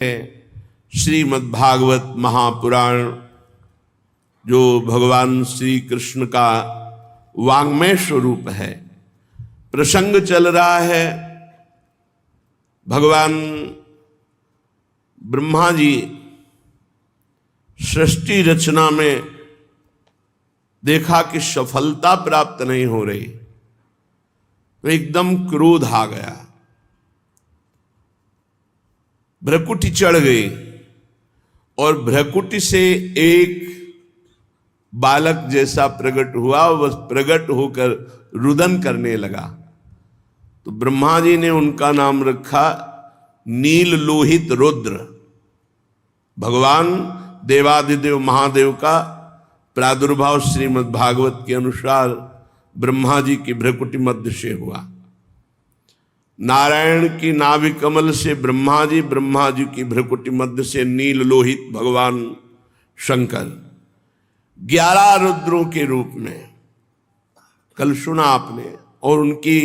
श्रीमद् भागवत महापुराण जो भगवान श्री कृष्ण का वाङ्मय स्वरूप है। प्रसंग चल रहा है, भगवान ब्रह्मा जी सृष्टि रचना में देखा कि सफलता प्राप्त नहीं हो रही, तो एकदम क्रोध आ गया, भ्रकुटी चढ़ गई और भ्रकुटी से एक बालक जैसा प्रकट हुआ। वह प्रकट होकर रुदन करने लगा, तो ब्रह्मा जी ने उनका नाम रखा नील लोहित रुद्र। भगवान देवाधिदेव महादेव का प्रादुर्भाव श्रीमद् भागवत के अनुसार ब्रह्मा जी की भ्रकुटी मध्य से हुआ। नारायण की नाभि कमल से ब्रह्मा जी की भ्रकुटी मध्य से नील लोहित भगवान शंकर 11 रुद्रों के रूप में कल सुना आपने, और उनकी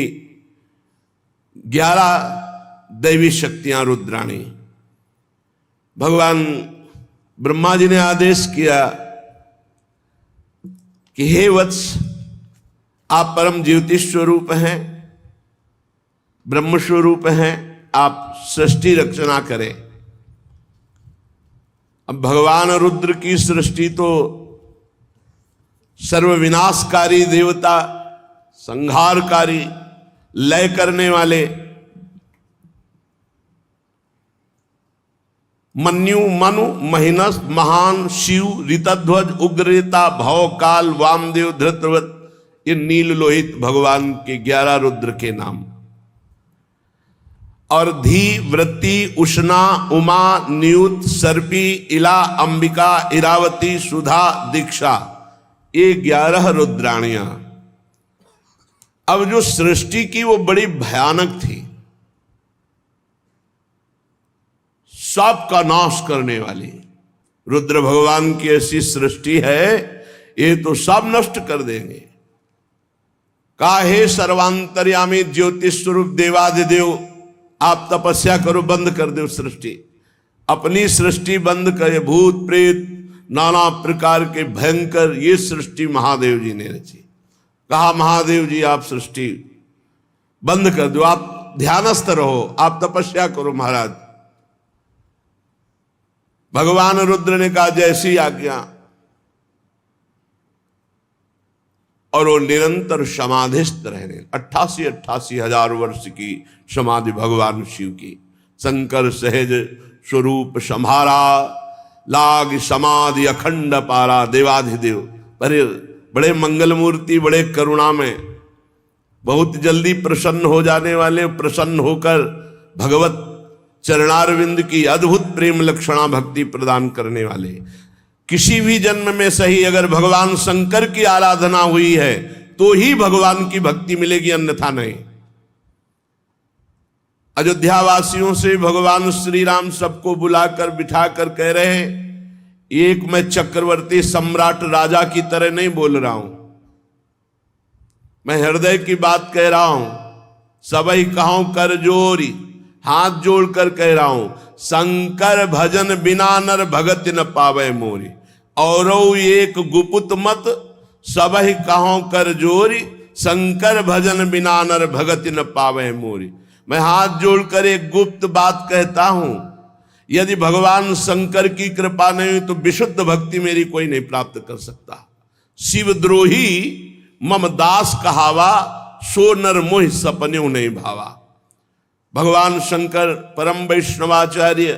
11 दैवी शक्तियां रुद्राणी। भगवान ब्रह्मा जी ने आदेश किया कि हे वत्स, आप परम ज्योति स्वरूप हैं, ब्रह्म स्वरूप हैं, आप सृष्टि रचना करें। अब भगवान रुद्र की सृष्टि तो सर्वविनाशकारी देवता, संहारकारी, लय करने वाले, मन्यु मनु महिनस महान शिव ऋतध्वज उग्रता भव काल वामदेव धृतव्रत, ये नील लोहित भगवान के 11 रुद्र के नाम। और धी वृत्ति उष्णा उमा नियुत सर्पी इला अंबिका इरावती सुधा दीक्षा, ये 11 रुद्राणियां। अब जो सृष्टि की वो बड़ी भयानक थी, सबका नाश करने वाली। रुद्र भगवान की ऐसी सृष्टि है, ये तो सब नष्ट कर देंगे। काहे सर्वांतर्यामी ज्योतिष स्वरूप देवाधिदेव, आप तपस्या करो, बंद कर दो सृष्टि। अपनी सृष्टि बंद करे, भूत प्रेत नाना प्रकार के भयंकर ये सृष्टि महादेव जी ने रची। कहा महादेव जी आप सृष्टि बंद कर दो, आप ध्यानस्थ रहो, आप तपस्या करो महाराज। भगवान रुद्र ने कहा जैसी आज्ञा, और वो निरंतर समाधिस्थ रहने। 88 हजार वर्ष की समाधि भगवान शिव की। शंकर सहज स्वरूप संहारा, लाग समाधि अखंड पारा। देवाधिदेव बड़े मंगल मूर्ति, बड़े करुणा में, बहुत जल्दी प्रसन्न हो जाने वाले, प्रसन्न होकर भगवत चरणारविंद की अद्भुत प्रेम लक्षणा भक्ति प्रदान करने वाले। किसी भी जन्म में सही अगर भगवान शंकर की आराधना हुई है तो ही भगवान की भक्ति मिलेगी, अन्यथा नहीं। अयोध्या वासियों से भगवान श्री राम सबको बुलाकर बिठाकर कह रहे हैं, एक मैं चक्रवर्ती सम्राट राजा की तरह नहीं बोल रहा हूं, मैं हृदय की बात कह रहा हूं। सबई कहूं कर जोरी, हाथ जोड़कर कह रहा हूं, शंकर भजन बिना नर भगत न पावे मोरी। और एक गुपुत मत सबहि कहों कर जोरी, शंकर भजन बिना नर भगत न पावे मोरी। मैं हाथ जोड़कर एक गुप्त बात कहता हूं, यदि भगवान शंकर की कृपा नहीं हुई तो विशुद्ध भक्ति मेरी कोई नहीं प्राप्त कर सकता। शिवद्रोही मम दास कहावा, सो नर मोहि सपन्यों नहीं भावा। भगवान शंकर परम वैष्णवाचार्य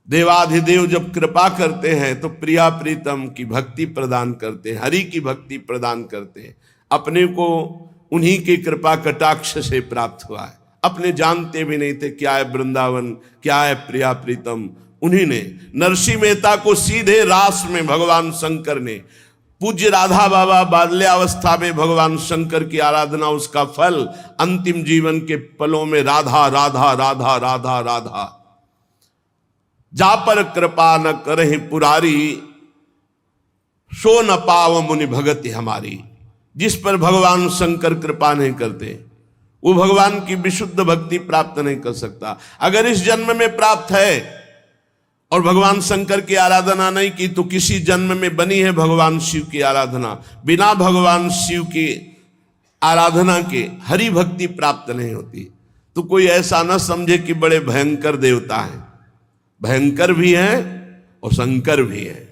देवाधिदेव जब कृपा करते हैं तो प्रिया प्रीतम की भक्ति प्रदान करते हैं, हरि की भक्ति प्रदान करते हैं। अपने को उन्हीं की कृपा कटाक्ष से प्राप्त हुआ है, अपने जानते भी नहीं थे क्या है वृंदावन, क्या है प्रिया प्रीतम। उन्हीं ने नरसिंह मेहता को सीधे रास में भगवान शंकर ने, पूज्य राधा बाबा बाल्यावस्था में भगवान शंकर की आराधना, उसका फल अंतिम जीवन के पलों में राधा राधा राधा राधा राधा। जा पर कृपा न करहि पुरारी, सो न पाव मुनि भगति हमारी। जिस पर भगवान शंकर कृपा नहीं करते वो भगवान की विशुद्ध भक्ति प्राप्त नहीं कर सकता। अगर इस जन्म में प्राप्त है और भगवान शंकर की आराधना नहीं की तो किसी जन्म में बनी है भगवान शिव की आराधना। बिना भगवान शिव की आराधना के हरि भक्ति प्राप्त नहीं होती। तो कोई ऐसा ना समझे कि बड़े भयंकर देवता हैं, भयंकर भी हैं और शंकर भी हैं।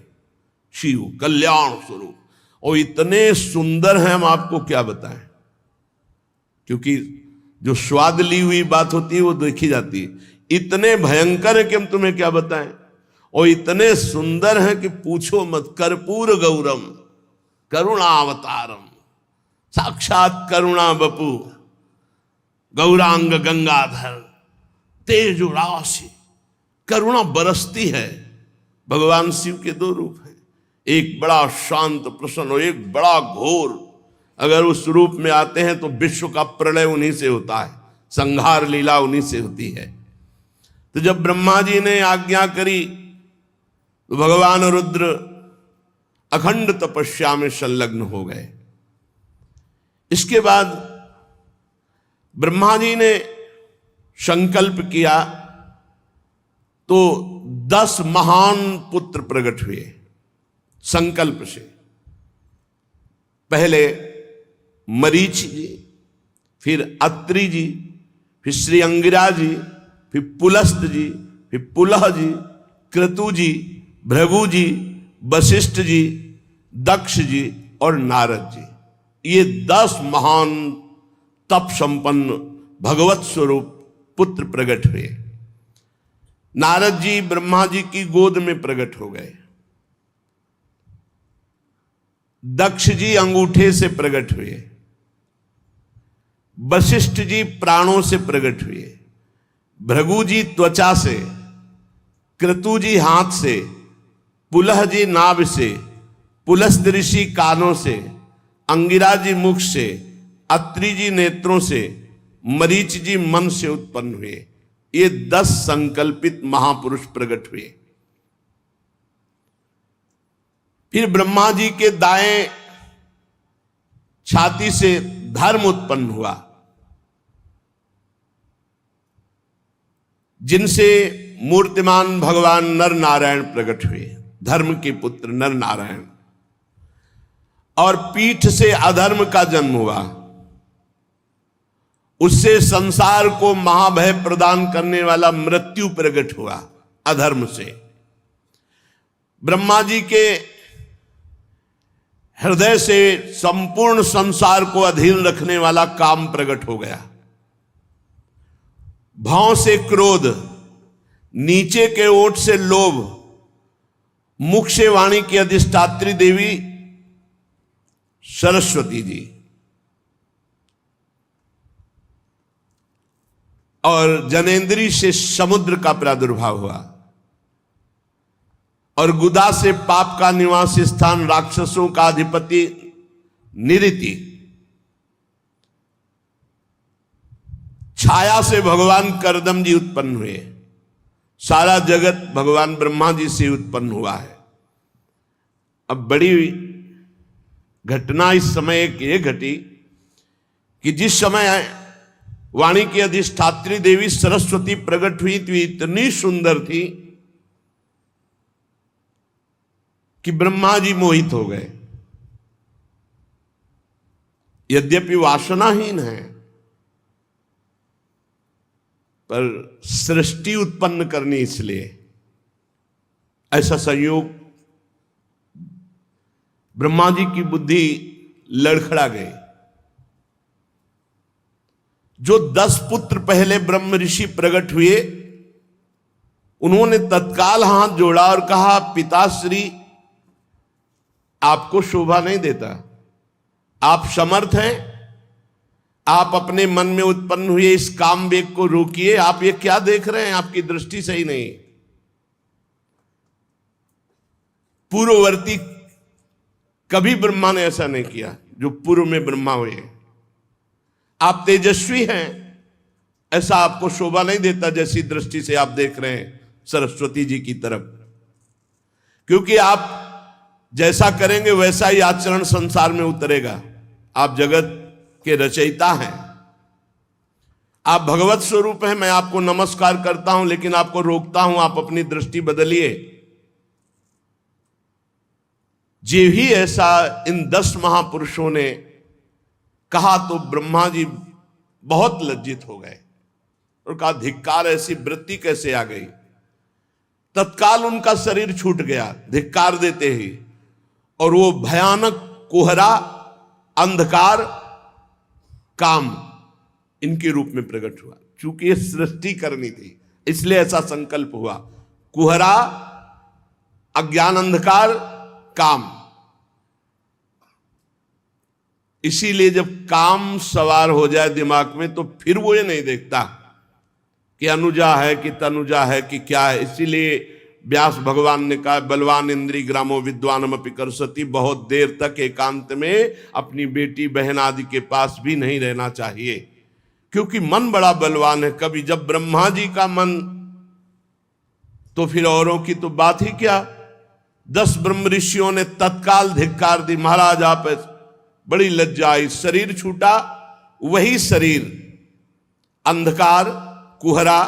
शिव कल्याण स्वरूप और इतने सुंदर हैं, हम आपको क्या बताएं, क्योंकि जो स्वाद ली हुई बात होती है वो देखी जाती है। इतने भयंकर है कि हम तुम्हें क्या बताएं, और इतने सुंदर हैं कि पूछो मत। कर्पूर गौरम करुणावतारम, साक्षात करुणा बपू, गौरांग गंगाधर, तेज राशि, करुणा बरसती है। भगवान शिव के दो रूप हैं, एक बड़ा शांत प्रसन्न और एक बड़ा घोर। अगर उस रूप में आते हैं तो विश्व का प्रलय उन्हीं से होता है, संहार लीला उन्हीं से होती है। तो जब ब्रह्मा जी ने आज्ञा करी तो भगवान रुद्र अखंड तपस्या में संलग्न हो गए। इसके बाद ब्रह्मा जी ने संकल्प किया तो 10 महान पुत्र प्रकट हुए संकल्प से। पहले मरीच जी, फिर अत्रि जी, फिर श्री अंगिरा जी, फिर पुलस्त जी, फिर पुलह जी, क्रतु जी, भृगु जी, वशिष्ठ जी, दक्ष जी और नारद जी। ये 10 महान तप संपन्न भगवत स्वरूप पुत्र प्रकट हुए। नारद जी ब्रह्मा जी की गोद में प्रकट हो गए। दक्ष जी अंगूठे से प्रकट हुए। वशिष्ठ जी प्राणों से प्रकट हुए। भृगु जी त्वचा से, क्रतु जी हाथ से, पुलह जी नाभ से, पुलस्त ऋषि कानों से, अंगिरा जी मुख से, अत्रि जी नेत्रों से, मरीच जी मन से उत्पन्न हुए। ये 10 संकल्पित महापुरुष प्रकट हुए। फिर ब्रह्मा जी के दाएं छाती से धर्म उत्पन्न हुआ, जिनसे मूर्तिमान भगवान नर नारायण प्रकट हुए, धर्म के पुत्र नर नारायण। और पीठ से अधर्म का जन्म हुआ, उससे संसार को महाभय प्रदान करने वाला मृत्यु प्रकट हुआ अधर्म से। ब्रह्मा जी के हृदय से संपूर्ण संसार को अधीन रखने वाला काम प्रकट हो गया। भाव से क्रोध, नीचे के ओठ से लोभ, मुख से वाणी की अधिष्ठात्री देवी सरस्वती जी, और जनेन्द्री से समुद्र का प्रादुर्भाव हुआ, और गुदा से पाप का निवास स्थान राक्षसों का अधिपति निरिति, छाया से भगवान करदम जी उत्पन्न हुए। सारा जगत भगवान ब्रह्मा जी से उत्पन्न हुआ है। अब बड़ी घटना इस समय एक ये घटी कि जिस समय वाणी की अधिष्ठात्री देवी सरस्वती प्रकट हुई तो इतनी सुंदर थी कि ब्रह्मा जी मोहित हो गए। यद्यपि वासनाहीन है, पर सृष्टि उत्पन्न करनी, इसलिए ऐसा संयोग ब्रह्मा जी की बुद्धि लड़खड़ा गई। जो 10 पुत्र पहले ब्रह्म ऋषि प्रकट हुए, उन्होंने तत्काल हाथ जोड़ा और कहा, पिताश्री आपको शोभा नहीं देता, आप समर्थ हैं, आप अपने मन में उत्पन्न हुए इस काम वेग को रोकिए। आप ये क्या देख रहे हैं, आपकी दृष्टि सही नहीं। पूर्ववर्ती कभी ब्रह्मा ने ऐसा नहीं किया जो पूर्व में ब्रह्मा हुए। आप तेजस्वी हैं, ऐसा आपको शोभा नहीं देता जैसी दृष्टि से आप देख रहे हैं सरस्वती जी की तरफ, क्योंकि आप जैसा करेंगे वैसा ही आचरण संसार में उतरेगा। आप जगत के रचयिता हैं, आप भगवत स्वरूप हैं, मैं आपको नमस्कार करता हूं, लेकिन आपको रोकता हूं, आप अपनी दृष्टि बदलिए। जे ही ऐसा इन 10 महापुरुषों ने कहा तो ब्रह्मा जी बहुत लज्जित हो गए और कहा, धिक्कार, ऐसी वृत्ति कैसे आ गई। तत्काल उनका शरीर छूट गया धिक्कार देते ही, और वो भयानक कोहरा, अंधकार, काम इनके रूप में प्रकट हुआ। चूंकि ये सृष्टि करनी थी इसलिए ऐसा संकल्प हुआ। कोहरा, अज्ञान, अंधकार, काम। इसीलिए जब काम सवार हो जाए दिमाग में तो फिर वो ये नहीं देखता कि अनुजा है कि तनुजा है कि क्या है। इसीलिए व्यास भगवान ने कहा, बलवान इंद्री ग्रामो विद्वानम अपि करसति, बहुत देर तक एकांत में अपनी बेटी बहन आदि के पास भी नहीं रहना चाहिए, क्योंकि मन बड़ा बलवान है। कभी जब ब्रह्मा जी का मन, तो फिर औरों की तो बात ही क्या। 10 ब्रह्म ऋषियों ने तत्काल धिक्कार दी, महाराज आप, बड़ी लज्जा आई। शरीर छूटा, वही शरीर अंधकार, कुहरा,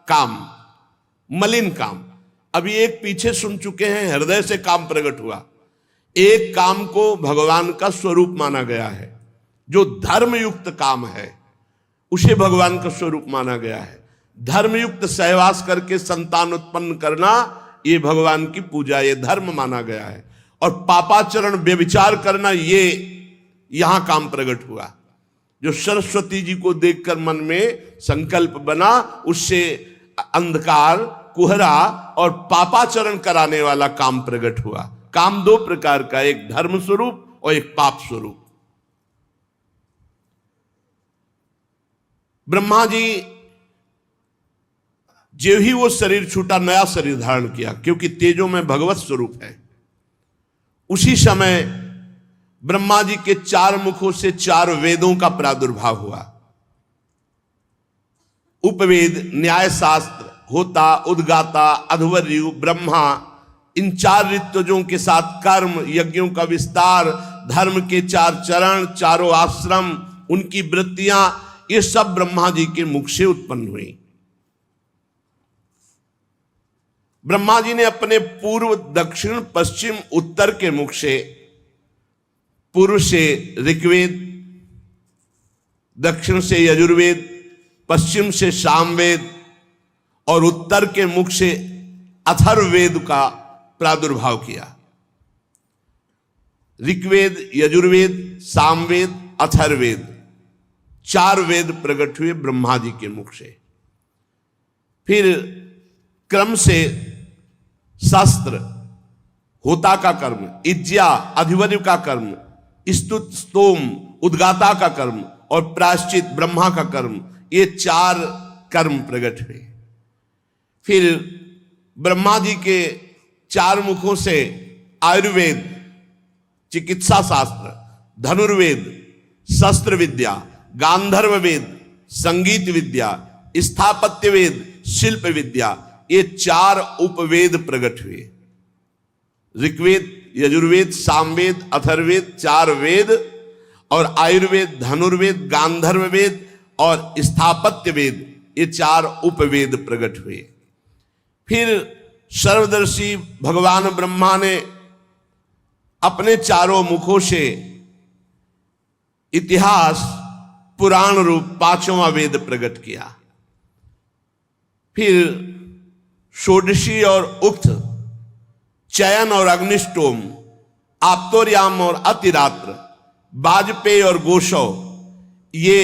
काम, मलिन काम। अभी एक पीछे सुन चुके हैं, हृदय से काम प्रकट हुआ। एक काम को भगवान का स्वरूप माना गया है, जो धर्मयुक्त काम है उसे भगवान का स्वरूप माना गया है। धर्मयुक्त सहवास करके संतान उत्पन्न करना, ये भगवान की पूजा, ये धर्म माना गया है। और पापाचरण, व्यभिचार करना, ये यहां काम प्रकट हुआ। जो सरस्वती जी को देखकर मन में संकल्प बना, उससे अंधकार, कुहरा और पापाचरण कराने वाला काम प्रकट हुआ। काम 2 प्रकार का, एक धर्म स्वरूप और एक पाप स्वरूप। ब्रह्मा जी जो ही वो शरीर छूटा, नया शरीर धारण किया, क्योंकि तेजो में भगवत स्वरूप है। उसी समय ब्रह्मा जी के 4 मुखों से 4 वेदों का प्रादुर्भाव हुआ। उपवेद, न्याय शास्त्र, होता, उद्गाता, अध्वर्यु, ब्रह्मा, इन 4 ऋतुजों के साथ कर्म, यज्ञों का विस्तार, धर्म के 4 चरण, 4 आश्रम, उनकी वृत्तियां, ये सब ब्रह्मा जी के मुख से उत्पन्न हुई। ब्रह्मा जी ने अपने पूर्व, दक्षिण, पश्चिम, उत्तर के मुख से, पूर्व से ऋग्वेद, दक्षिण से यजुर्वेद, पश्चिम से सामवेद और उत्तर के मुख से अथर्ववेद का प्रादुर्भाव किया। ऋग्वेद, यजुर्वेद, सामवेद, अथर्ववेद, 4 वेद प्रकट हुए ब्रह्मा जी के मुख से। फिर क्रम से शास्त्र, होता का कर्म, इज्जा, अधिवर्य का कर्म, स्तुत, स्तोम, उद्गाता का कर्म और प्रायश्चित, ब्रह्मा का कर्म, ये 4 कर्म प्रकट हुए। फिर ब्रह्मा जी के 4 मुखों से आयुर्वेद, चिकित्सा शास्त्र, धनुर्वेद, शस्त्र विद्या, गांधर्व वेद, संगीत विद्या, स्थापत्य वेद, शिल्प विद्या, ये 4 उपवेद प्रकट हुए। ऋग्वेद, यजुर्वेद, सामवेद, अथर्ववेद, 4 वेद, और आयुर्वेद, धनुर्वेद, गांधर्व वेद और स्थापत्य वेद, ये 4 उपवेद प्रकट हुए। फिर सर्वदर्शी भगवान ब्रह्मा ने अपने 4 मुखों से इतिहास, पुराण रूप 5वां वेद प्रकट किया। फिर षोडशी और उक्त, चयन और अग्निष्टोम, आप्तोर्याम और अतिरात्र, वाजपेयी और गोशव, ये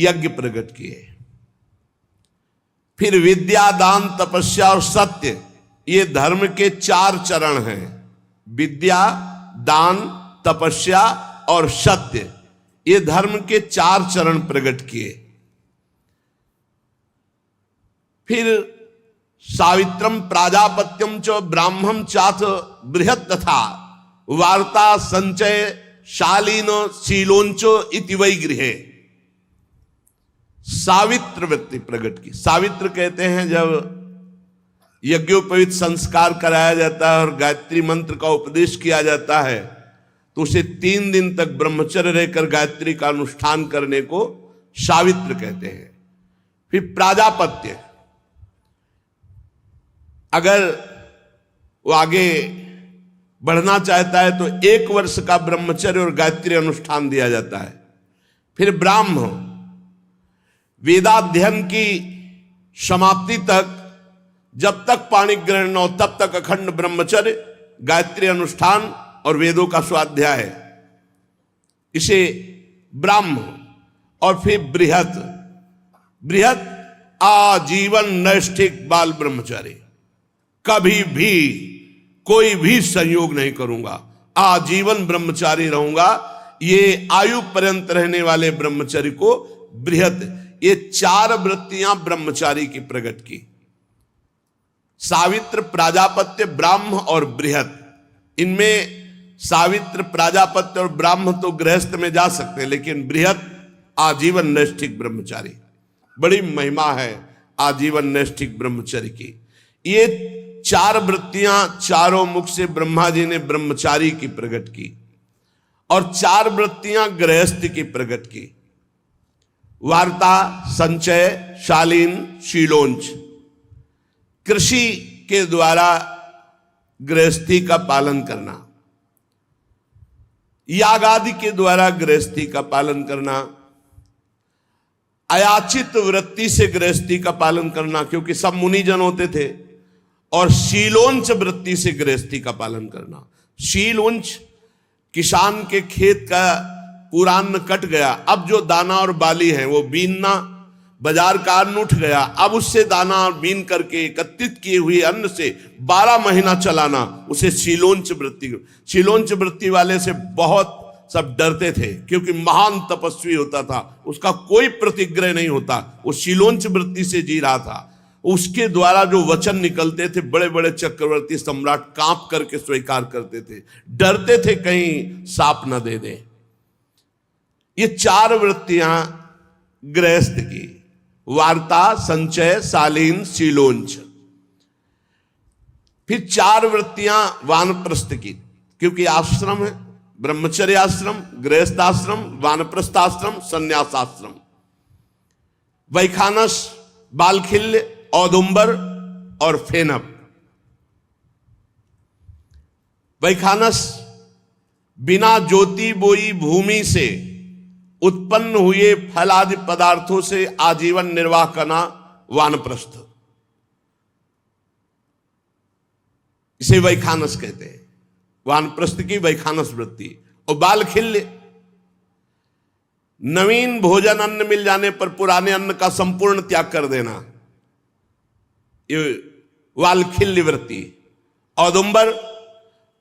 यज्ञ प्रकट किए। फिर विद्या, दान, तपस्या और सत्य, ये धर्म के 4 चरण हैं। विद्या, दान, तपस्या और सत्य, ये धर्म के 4 चरण प्रकट किए। फिर सावित्रम, प्राजापत्यम च ब्राह्मम चाथ बृहत तथा वार्ता संचय शालीन शीलोंचो इति वै गृहे, सावित्र वृत्ति प्रकट की। सावित्र कहते हैं जब यज्ञोपवीत संस्कार कराया जाता है और गायत्री मंत्र का उपदेश किया जाता है, तो उसे 3 दिन तक ब्रह्मचर्य रहकर गायत्री का अनुष्ठान करने को सावित्र कहते हैं। फिर प्राजापत्य, अगर वो आगे बढ़ना चाहता है तो 1 वर्ष का ब्रह्मचर्य और गायत्री अनुष्ठान दिया जाता है। फिर ब्राह्म, वेदाध्ययन की समाप्ति तक जब तक पाणि ग्रहण न हो तब तक अखंड ब्रह्मचर्य, गायत्री अनुष्ठान और वेदों का स्वाध्याय है, इसे ब्राह्म। और फिर बृहत, बृहत आजीवन नैष्ठिक बाल ब्रह्मचारी, कभी भी कोई भी संयोग नहीं करूंगा, आजीवन ब्रह्मचारी रहूंगा, ये आयु पर्यंत रहने वाले ब्रह्मचर्य को बृहत। ये 4 वृत्तियां ब्रह्मचारी की प्रकट की, सावित्र, प्राजापत्य, ब्राह्म और बृहत। इनमें सावित्र, प्राजापत्य और ब्राह्म तो गृहस्थ में जा सकते हैं, लेकिन बृहत आजीवन नैष्ठिक ब्रह्मचारी, बड़ी महिमा है आजीवन नैष्ठिक ब्रह्मचर्य की। ये 4 वृत्तियां चारों मुख से ब्रह्मा जी ने ब्रह्मचारी की प्रकट की, और 4 वृत्तियां गृहस्थ की प्रकट की। वार्ता, संचय, शालीन, शीलोंच। कृषि के द्वारा गृहस्थी का पालन करना, याग आदि के द्वारा गृहस्थी का पालन करना, अयाचित वृत्ति से गृहस्थी का पालन करना, क्योंकि सब मुनिजन होते थे, और शीलोंच वृत्ति से गृहस्थी का पालन करना। शीलोंच, किसान के खेत का पूरा अन्न कट गया, अब जो दाना और बाली है वो बीनना, बाजार का अन्न उठ गया, अब उससे दाना और बीन करके एकत्रित किए हुए अन्न से 12 महीना चलाना, उसे शीलोंच वृत्ति। शीलोंच वृत्ति वाले से बहुत सब डरते थे, क्योंकि महान तपस्वी होता था, उसका कोई प्रतिग्रह नहीं होता, वो शीलोंच वृत्ति से जी रहा था। उसके द्वारा जो वचन निकलते थे, बड़े बड़े चक्रवर्ती सम्राट कांप करके स्वीकार करते थे, डरते थे कहीं साप न दे दे। ये 4 वृत्तियां गृहस्थ की, वार्ता, संचय, शालीन, शीलोंच। फिर 4 वृत्तियां वानप्रस्थ की, क्योंकि आश्रम है, ब्रह्मचर्य आश्रम, गृहस्थाश्रम, वानप्रस्थाश्रम, संन्यासाश्रम। वैखानस, बालखिल्य, औदुंबर और फेनप। वैखानस, बिना ज्योति बोई भूमि से उत्पन्न हुए फल आदि पदार्थों से आजीवन निर्वाह करना वानप्रस्थ, इसे वैखानस कहते हैं, वानप्रस्थ की वैखानस वृत्ति। और बालखिल्य, नवीन भोजन अन्न मिल जाने पर पुराने अन्न का संपूर्ण त्याग कर देना, ये वालखिल्य वृत्ति। औदुंबर,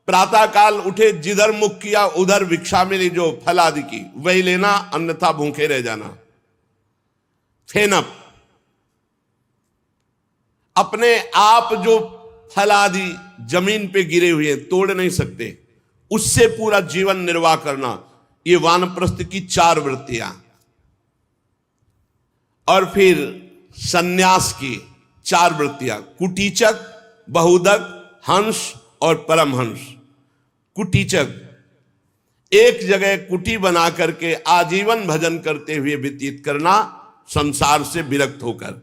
प्रातः काल उठे, जिधर मुख किया उधर भिक्षा मिली जो फल आदि की, वही लेना, अन्यथा भूखे रह जाना। फेनप, अपने आप जो फल आदि जमीन पे गिरे हुए तोड़ नहीं सकते, उससे पूरा जीवन निर्वाह करना, ये वानप्रस्थ की 4 वृत्तियां। और फिर सन्यास की 4 वृत्तियां, कुटीचक, बहुदक, हंस और परमहंस। कुटीचक, एक जगह कुटी बना करके आजीवन भजन करते हुए व्यतीत करना, संसार से विरक्त होकर,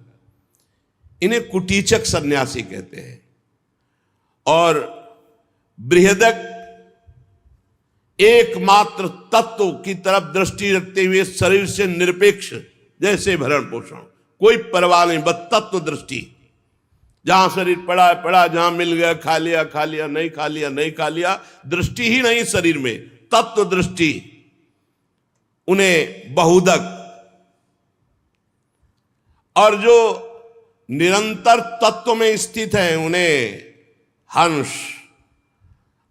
इन्हें कुटीचक सन्यासी कहते हैं। और बृहदक, एकमात्र तत्व की तरफ दृष्टि रखते हुए शरीर से निरपेक्ष, जैसे भरण पोषण, कोई परवाह नहीं, बस तत्व दृष्टि। जहां शरीर पड़ा है पड़ा, जहां मिल गया खा लिया खा लिया, नहीं खा लिया नहीं खा लिया, दृष्टि ही नहीं शरीर में, तत्व दृष्टि, उन्हें बहुदक। और जो निरंतर तत्व में स्थित है उन्हें हंस,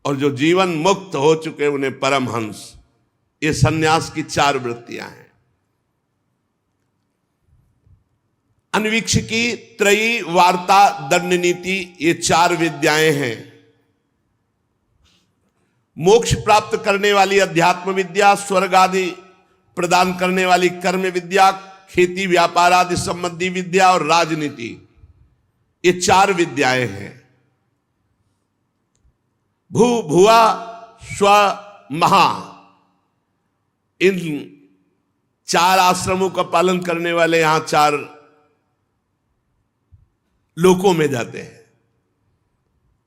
और जो जीवन मुक्त हो चुके उन्हें परमहंस। ये सन्यास की 4 वृत्तियां हैं। अन्वीक्षिकी, त्रयी, वार्ता, दंड नीति, ये 4 विद्याएं हैं। मोक्ष प्राप्त करने वाली अध्यात्म विद्या, स्वर्ग आदि प्रदान करने वाली कर्म विद्या, खेती व्यापार आदि संबंधी विद्या और राजनीति, ये 4 विद्याएं हैं। भू, भुआ, स्व, महा, इन 4 आश्रमों का पालन करने वाले यहां 4 लोकों में जाते हैं।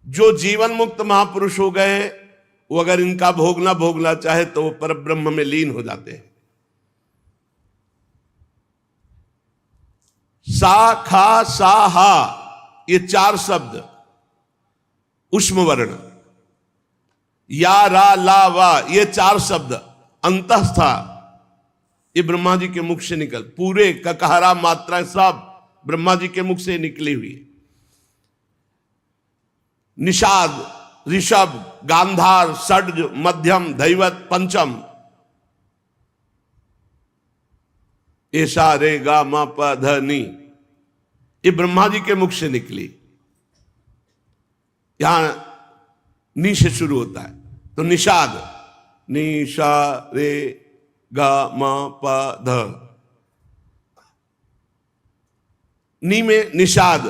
जो जीवन मुक्त महापुरुष हो गए वो अगर इनका भोग ना भोगना चाहे तो वो परब्रह्म में लीन हो जाते हैं। सा, खा, सा, हा, ये 4 शब्द उष्म वर्ण, या, रा, ला, वा, ये 4 शब्द अंतस्था, ये ब्रह्मा जी के मुख से निकल, पूरे ककहरा मात्रा सब ब्रह्मा जी के मुख से निकली हुई। निषाद, ऋषभ, गांधार, षड्ज, मध्यम, दैवत, पंचम, ऐसा रे गा मा प ध नी, ये ब्रह्मा जी के मुख से निकली। यहां नी से शुरू होता है तो निषाद, नी शा रे गा मा प ध, नी में निषाद,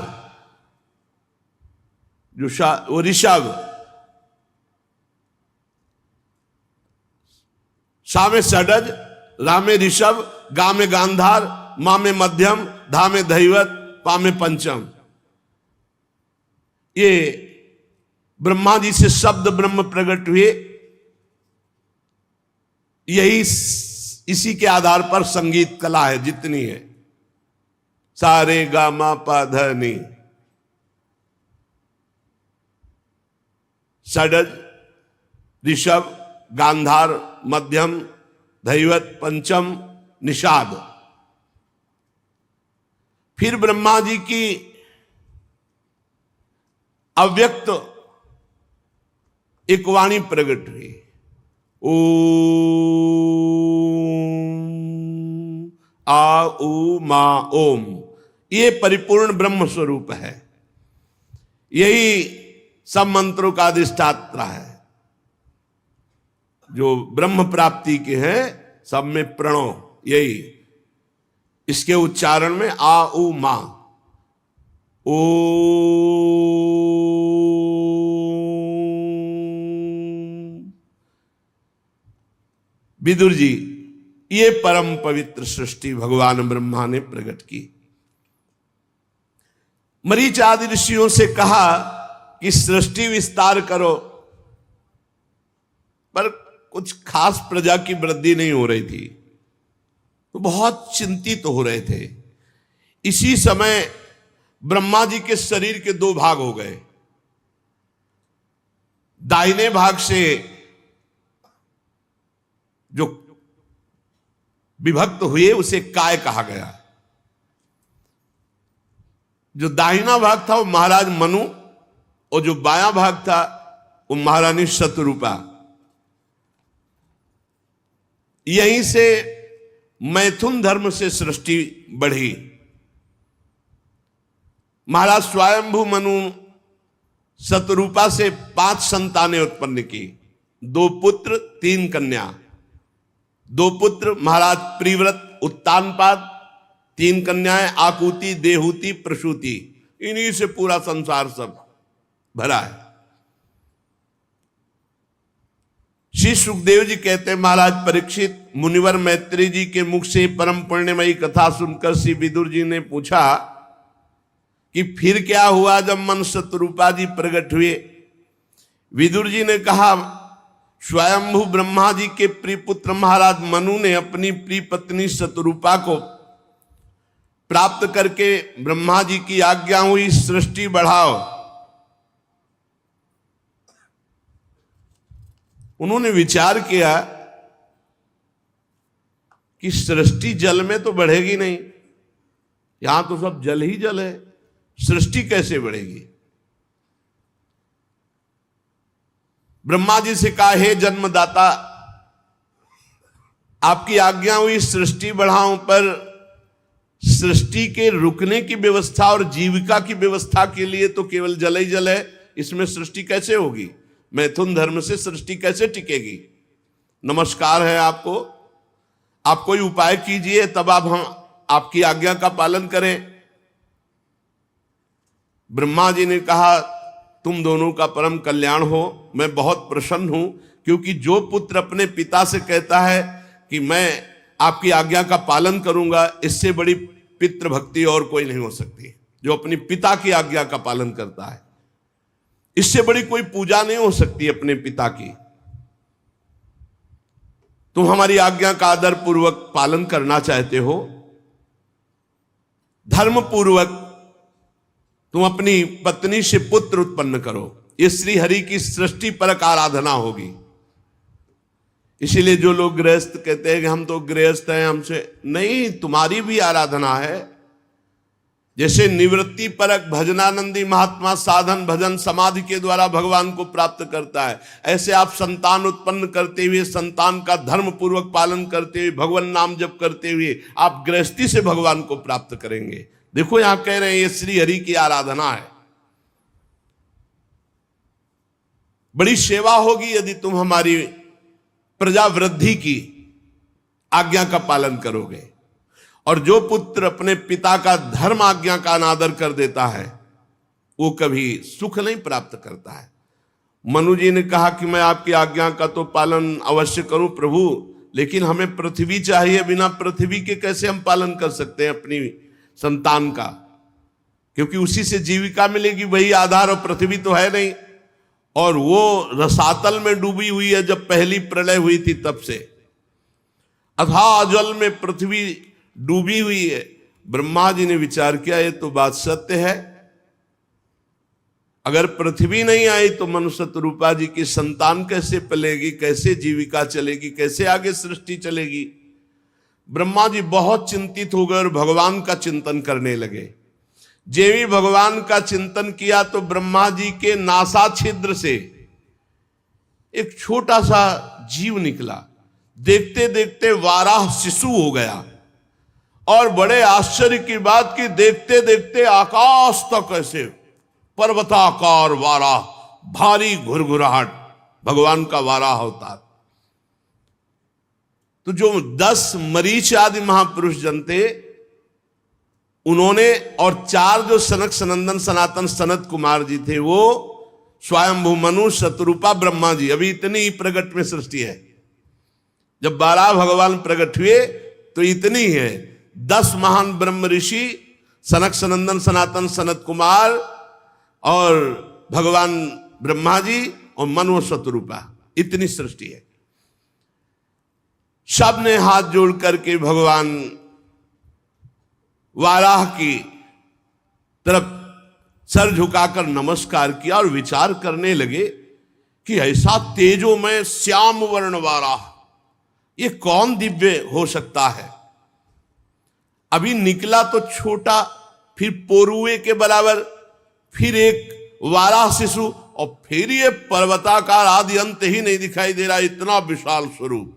जो वो ऋषभ, सा में षडज, रा में ऋषभ, गा में गांधार, मा में मध्यम, धा में दैवत, पा में पंचम। ये ब्रह्मा जी से शब्द ब्रह्म प्रकट हुए। यही इसी के आधार पर संगीत कला है जितनी है। सारे गा मा पा ध नी, षडज, ऋषभ, गांधार, मध्यम, दैवत, पंचम, निषाद। फिर ब्रह्मा जी की अव्यक्त एक वाणी प्रकट हुई, ओम आ उ मा ओम। ये परिपूर्ण ब्रह्म स्वरूप है। यही सब मंत्रों का अधिष्ठाता है। जो ब्रह्म प्राप्ति के हैं सब में प्रणव, यही इसके उच्चारण में आ उ मा, ओ विदुर जी, ये परम पवित्र सृष्टि भगवान ब्रह्मा ने प्रकट की। मरीच आदि ऋषियों से कहा कि सृष्टि विस्तार करो, पर कुछ खास प्रजा की वृद्धि नहीं हो रही थी, तो बहुत चिंतित हो रहे थे। इसी समय ब्रह्मा जी के शरीर के 2 भाग हो गए। दाहिने भाग से जो विभक्त हुए उसे काय कहा गया। जो दाहिना भाग था वो महाराज मनु, और जो बायां भाग था वो महारानी शतरूपा। यहीं से मैथुन धर्म से सृष्टि बढ़ी। महाराज स्वयंभू मनु शतरूपा से 5 संतानें उत्पन्न की, 2 पुत्र 3 कन्या। 2 पुत्र महाराज प्रिव्रत उत्तानपाद, 3 कन्याएं आकुति, देहूति, प्रसूति। इन्हीं से पूरा संसार सब भरा है। श्री सुखदेव जी कहते हैं, महाराज परीक्षित, मुनिवर मैत्री जी के मुख से परम पुण्यमयी कथा सुनकर श्री विदुर जी ने पूछा कि फिर क्या हुआ जब मन शतरूपा जी प्रकट हुए। विदुर जी ने कहा, स्वयंभू ब्रह्मा जी के प्रिय पुत्र महाराज मनु ने अपनी प्रिय पत्नी शतरूपा को प्राप्त करके ब्रह्मा जी की आज्ञा हुई, सृष्टि बढ़ाओ। उन्होंने विचार किया कि सृष्टि जल में तो बढ़ेगी नहीं, यहां तो सब जल ही जल है, सृष्टि कैसे बढ़ेगी। ब्रह्मा जी से कहा, हे जन्मदाता, आपकी आज्ञा हुई सृष्टि बढ़ाऊं, पर सृष्टि के रुकने की व्यवस्था और जीविका की व्यवस्था के लिए तो केवल जल ही जल है, इसमें सृष्टि कैसे होगी। मैथुन धर्म से सृष्टि कैसे टिकेगी। नमस्कार है आपको, आप कोई उपाय कीजिए, तब आप हम आपकी आज्ञा का पालन करें। ब्रह्मा जी ने कहा, तुम दोनों का परम कल्याण हो, मैं बहुत प्रसन्न हूं, क्योंकि जो पुत्र अपने पिता से कहता है कि मैं आपकी आज्ञा का पालन करूंगा, इससे बड़ी पितृ भक्ति और कोई नहीं हो सकती। जो अपनी पिता की आज्ञा का पालन करता है। इससे बड़ी कोई पूजा नहीं हो सकती अपने पिता की। तुम हमारी आज्ञा का आदर पूर्वक पालन करना चाहते हो, धर्म पूर्वक तुम अपनी पत्नी से पुत्र उत्पन्न करो, ये श्री हरि की सृष्टि परक आराधना होगी। इसीलिए जो लोग गृहस्थ कहते हैं कि हम तो गृहस्थ हैं, हमसे नहीं, तुम्हारी भी आराधना है। जैसे निवृत्ति परक भजनानंदी महात्मा साधन भजन समाधि के द्वारा भगवान को प्राप्त करता है, ऐसे आप संतान उत्पन्न करते हुए, संतान का धर्म पूर्वक पालन करते हुए, भगवान नाम जप करते हुए आप गृहस्थी से भगवान को प्राप्त करेंगे। देखो यहां कह रहे हैं ये श्री हरि की आराधना है। बड़ी सेवा होगी यदि तुम हमारी प्रजा वृद्धि की आज्ञा का पालन करोगे। और जो पुत्र अपने पिता का धर्म आज्ञा का अनादर कर देता है वो कभी सुख नहीं प्राप्त करता है। मनु जी ने कहा कि मैं आपकी आज्ञा का तो पालन अवश्य करूं प्रभु, लेकिन हमें पृथ्वी चाहिए, बिना पृथ्वी के कैसे हम पालन कर सकते हैं अपनी संतान का, क्योंकि उसी से जीविका मिलेगी, वही आधार, और पृथ्वी तो है नहीं। और वो रसातल में डूबी हुई है, जब पहली प्रलय हुई थी तब से अथाह जल में पृथ्वी डूबी हुई है। ब्रह्मा जी ने विचार किया ये तो बात सत्य है, अगर पृथ्वी नहीं आई तो मनुष्य रूपा जी की संतान कैसे पलेगी, कैसे जीविका चलेगी, कैसे आगे सृष्टि चलेगी। ब्रह्मा जी बहुत चिंतित हो गए और भगवान का चिंतन करने लगे। जेवी भगवान का चिंतन किया तो ब्रह्मा जी के नासा छिद्र से एक छोटा सा जीव निकला। देखते देखते वाराह शिशु हो गया, और बड़े आश्चर्य की बात कि देखते देखते आकाश तक ऐसे पर्वताकार वाराह, भारी घुरघुराहट, भगवान का वाराह अवतार। तो जो 10 मरीच आदि महापुरुष जन थे उन्होंने, और 4 जो सनक सनंदन सनातन सनत कुमार जी थे, वो स्वयंभू मनु शतरूपा ब्रह्मा जी, अभी इतनी ही प्रगट में सृष्टि है। जब 12 भगवान प्रकट हुए तो इतनी है। 10 महान ब्रह्म ऋषि, सनक सनंदन सनातन सनत कुमार और भगवान ब्रह्मा जी और मनु शतरूपा, इतनी सृष्टि है। सब ने हाथ जोड़ करके भगवान वाराह की तरफ सर झुकाकर नमस्कार किया और विचार करने लगे कि ऐसा तेजोमय श्याम वर्ण वाराह, ये कौन दिव्य हो सकता है। अभी निकला तो छोटा, फिर पोरुए के बराबर, फिर एक वाराह शिशु, और फिर ये पर्वताकार, आदि अंत ही नहीं दिखाई दे रहा, इतना विशाल स्वरूप।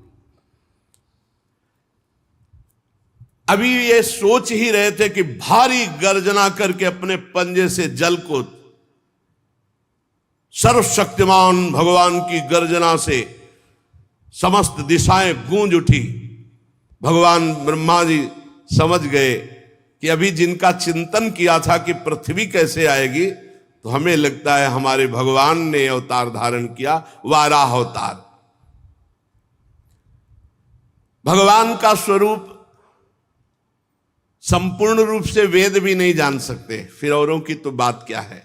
अभी ये सोच ही रहे थे कि भारी गर्जना करके अपने पंजे से जल को, सर्वशक्तिमान भगवान की गर्जना से समस्त दिशाएं गूंज उठी। भगवान ब्रह्मा जी समझ गए कि अभी जिनका चिंतन किया था कि पृथ्वी कैसे आएगी, तो हमें लगता है हमारे भगवान ने अवतार धारण किया, वाराह अवतार। भगवान का स्वरूप संपूर्ण रूप से वेद भी नहीं जान सकते, फिर औरों की तो बात क्या है।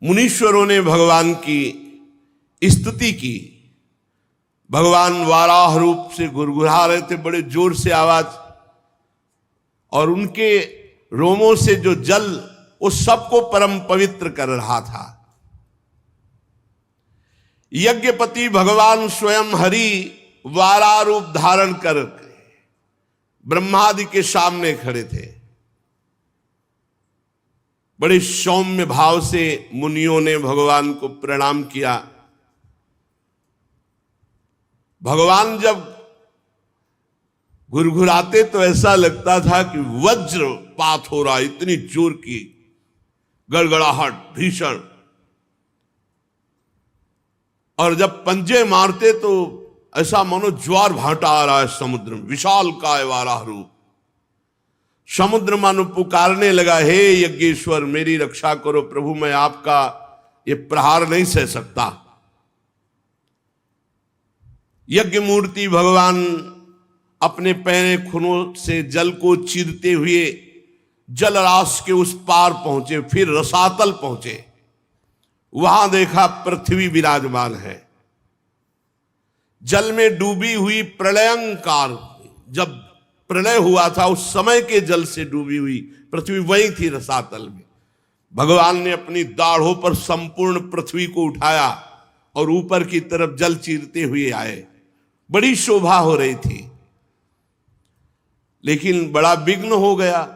मुनीश्वरों ने भगवान की स्तुति की। भगवान वाराह रूप से गुरगुरा रहे थे, बड़े जोर से आवाज, और उनके रोमों से जो जल वो सबको परम पवित्र कर रहा था। यज्ञपति भगवान स्वयं हरि वाराह रूप धारण कर ब्रह्मादि के सामने खड़े थे। बड़े सौम्य भाव से मुनियों ने भगवान को प्रणाम किया। भगवान जब घुरघुराते तो ऐसा लगता था कि वज्रपात हो रहा, इतनी जोर की गड़गड़ाहट भीषण। और जब पंजे मारते तो ऐसा मानो ज्वार भाटा आ रहा है समुद्र में, विशाल काय वाराह रूप। समुद्र मानो पुकारने लगा, हे यज्ञेश्वर मेरी रक्षा करो प्रभु, मैं आपका ये प्रहार नहीं सह सकता। यज्ञ मूर्ति भगवान अपने पैरे खुनों से जल को चीरते हुए जलराशि के उस पार पहुंचे, फिर रसातल पहुंचे। वहां देखा पृथ्वी विराजमान है, जल में डूबी हुई प्रलयंकार, जब प्रलय हुआ था उस समय के जल से डूबी हुई पृथ्वी वही थी रसातल में। भगवान ने अपनी दाढ़ों पर संपूर्ण पृथ्वी को उठाया और ऊपर की तरफ जल चीरते हुए आए। बड़ी शोभा हो रही थी, लेकिन बड़ा विघ्न हो गया।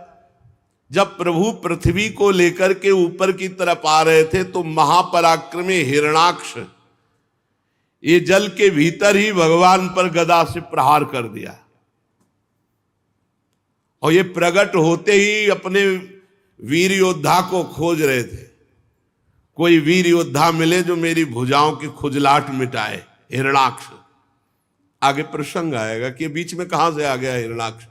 जब प्रभु पृथ्वी को लेकर के ऊपर की तरफ आ रहे थे तो महापराक्रमी हिरणाक्ष ये जल के भीतर ही भगवान पर गदा से प्रहार कर दिया, और ये प्रकट होते ही अपने वीर योद्धा को खोज रहे थे। कोई वीर योद्धा मिले जो मेरी भुजाओं की खुजलाहट मिटाए। हिरणाक्ष, आगे प्रसंग आएगा कि बीच में कहां से आ गया हिरणाक्ष।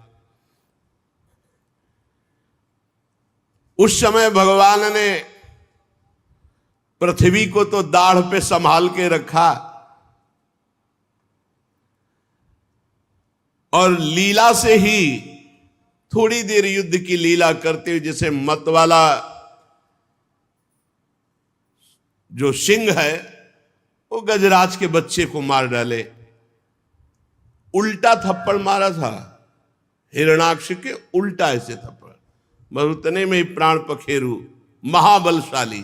उस समय भगवान ने पृथ्वी को तो दाढ़ पे संभाल के रखा, और लीला से ही थोड़ी देर युद्ध की लीला करते हुए, जैसे मत वाला जो सिंह है वो गजराज के बच्चे को मार डाले, उल्टा थप्पड़ मारा था हिरणाक्ष के, उल्टा ऐसे थप्पड़, बस उतने में ही प्राण पखेरु, महाबलशाली।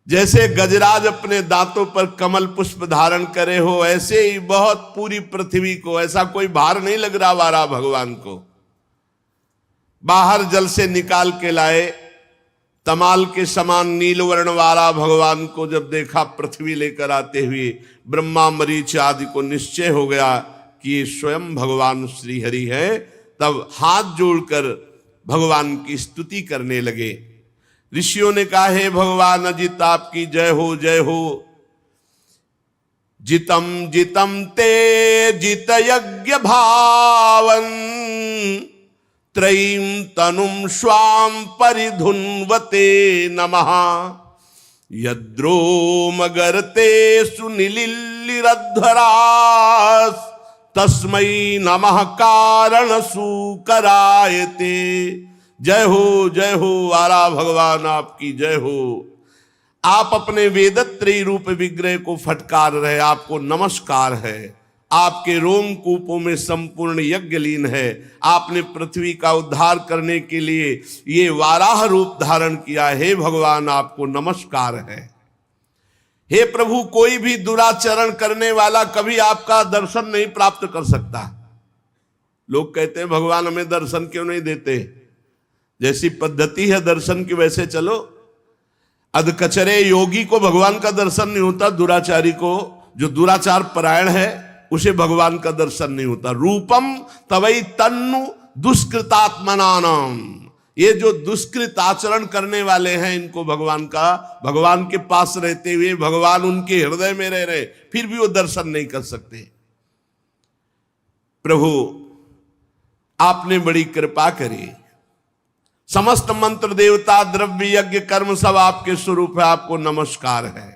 जैसे गजराज अपने दांतों पर कमल पुष्प धारण करे हो, ऐसे ही बहुत पूरी पृथ्वी को, ऐसा कोई भार नहीं लग रहा वारा भगवान को। बाहर जल से निकाल के लाए, तमाल के समान नीलवर्ण वाला भगवान को जब देखा पृथ्वी लेकर आते हुए, ब्रह्मा मरीच आदि को निश्चय हो गया कि ये स्वयं भगवान श्री हरि है। तब हाथ जोड़कर भगवान की स्तुति करने लगे। ऋषियों ने कहा, हे भगवान अजित आपकी जय हो, जय हो। जितम जितम ते जित यज्ञ भावन, त्रयीम तनुम स्वाम परिधुन्वते नमः। यद्रोम गर्ते सुनिलिलिरध्वरास, तस्मै नमः कारण सुकरायते। जय हो वारा भगवान आपकी जय हो। आप अपने वेदत्रयी रूप विग्रह को फटकार रहे, आपको नमस्कार है। आपके रोम कूपों में संपूर्ण यज्ञ लीन है। आपने पृथ्वी का उद्धार करने के लिए ये वाराह रूप धारण किया। हे भगवान आपको नमस्कार है। हे प्रभु, कोई भी दुराचरण करने वाला कभी आपका दर्शन नहीं प्राप्त कर सकता। लोग कहते हैं भगवान हमें दर्शन क्यों नहीं देते, जैसी पद्धति है दर्शन की वैसे चलो। अधकचरे योगी को भगवान का दर्शन नहीं होता, दुराचारी को, जो दुराचार परायण है उसे भगवान का दर्शन नहीं होता। रूपम तवई तन्नु दुष्कृतात्मनानाम, ये जो दुष्कृत आचरण करने वाले हैं इनको भगवान के पास रहते हुए भगवान उनके हृदय में रह रहे, फिर भी वो दर्शन नहीं कर सकते। प्रभु आपने बड़ी कृपा करी। समस्त मंत्र देवता द्रव्य यज्ञ कर्म सब आपके स्वरूप है, आपको नमस्कार है।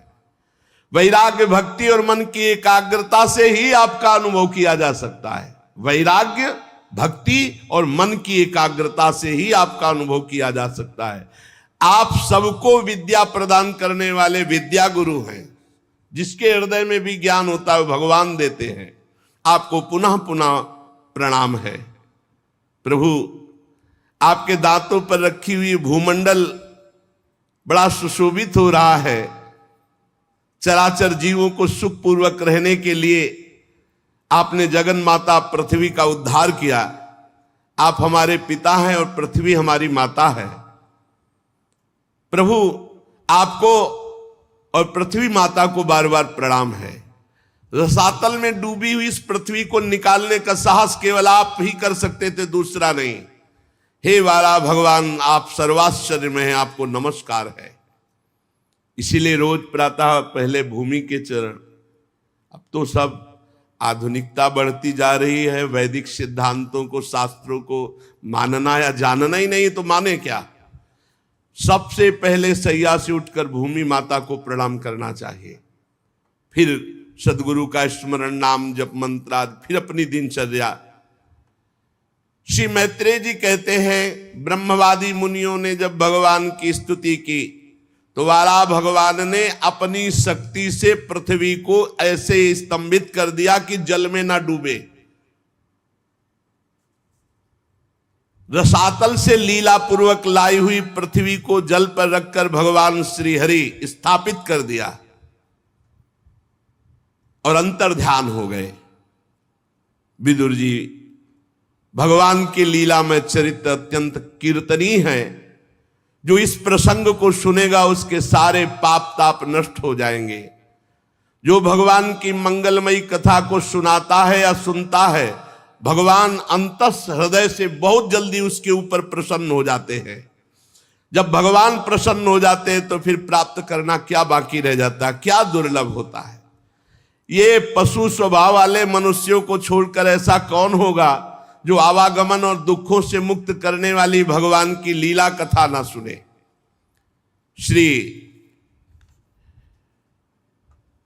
वैराग्य भक्ति और मन की एकाग्रता से ही आपका अनुभव किया जा सकता है। वैराग्य भक्ति और मन की एकाग्रता से ही आपका अनुभव किया जा सकता है। आप सबको विद्या प्रदान करने वाले विद्या गुरु हैं। जिसके हृदय में भी ज्ञान होता है भगवान देते हैं। आपको पुनः पुनः प्रणाम है। प्रभु आपके दांतों पर रखी हुई भूमंडल बड़ा सुशोभित हो रहा है। चराचर जीवों को सुखपूर्वक रहने के लिए आपने जगन माता पृथ्वी का उद्धार किया। आप हमारे पिता हैं और पृथ्वी हमारी माता है। प्रभु आपको और पृथ्वी माता को बार बार प्रणाम है। रसातल में डूबी हुई इस पृथ्वी को निकालने का साहस केवल आप ही कर सकते थे, दूसरा नहीं। हे वाला भगवान आप सर्वाश्चर्य में हैं, आपको नमस्कार है। इसीलिए रोज प्रातः पहले भूमि के चरण। अब तो सब आधुनिकता बढ़ती जा रही है, वैदिक सिद्धांतों को शास्त्रों को मानना या जानना ही नहीं तो माने क्या। सबसे पहले सैया से उठकर भूमि माता को प्रणाम करना चाहिए, फिर सदगुरु का स्मरण नाम जप मंत्र, फिर अपनी दिनचर्या। श्री मैत्रेय जी कहते हैं, ब्रह्मवादी मुनियों ने जब भगवान की स्तुति की तो वाला भगवान ने अपनी शक्ति से पृथ्वी को ऐसे स्तंभित कर दिया कि जल में ना डूबे। रसातल से लीला पूर्वक लाई हुई पृथ्वी को जल पर रखकर भगवान श्री हरि स्थापित कर दिया और अंतर ध्यान हो गए। विदुर जी, भगवान की लीला में चरित्र अत्यंत कीर्तनीय है। जो इस प्रसंग को सुनेगा उसके सारे पाप ताप नष्ट हो जाएंगे। जो भगवान की मंगलमयी कथा को सुनाता है या सुनता है, भगवान अंतस हृदय से बहुत जल्दी उसके ऊपर प्रसन्न हो जाते हैं। जब भगवान प्रसन्न हो जाते हैं तो फिर प्राप्त करना क्या बाकी रह जाता है, क्या दुर्लभ होता है। ये पशु स्वभाव वाले मनुष्यों को छोड़कर ऐसा कौन होगा जो आवागमन और दुखों से मुक्त करने वाली भगवान की लीला कथा ना सुने। श्री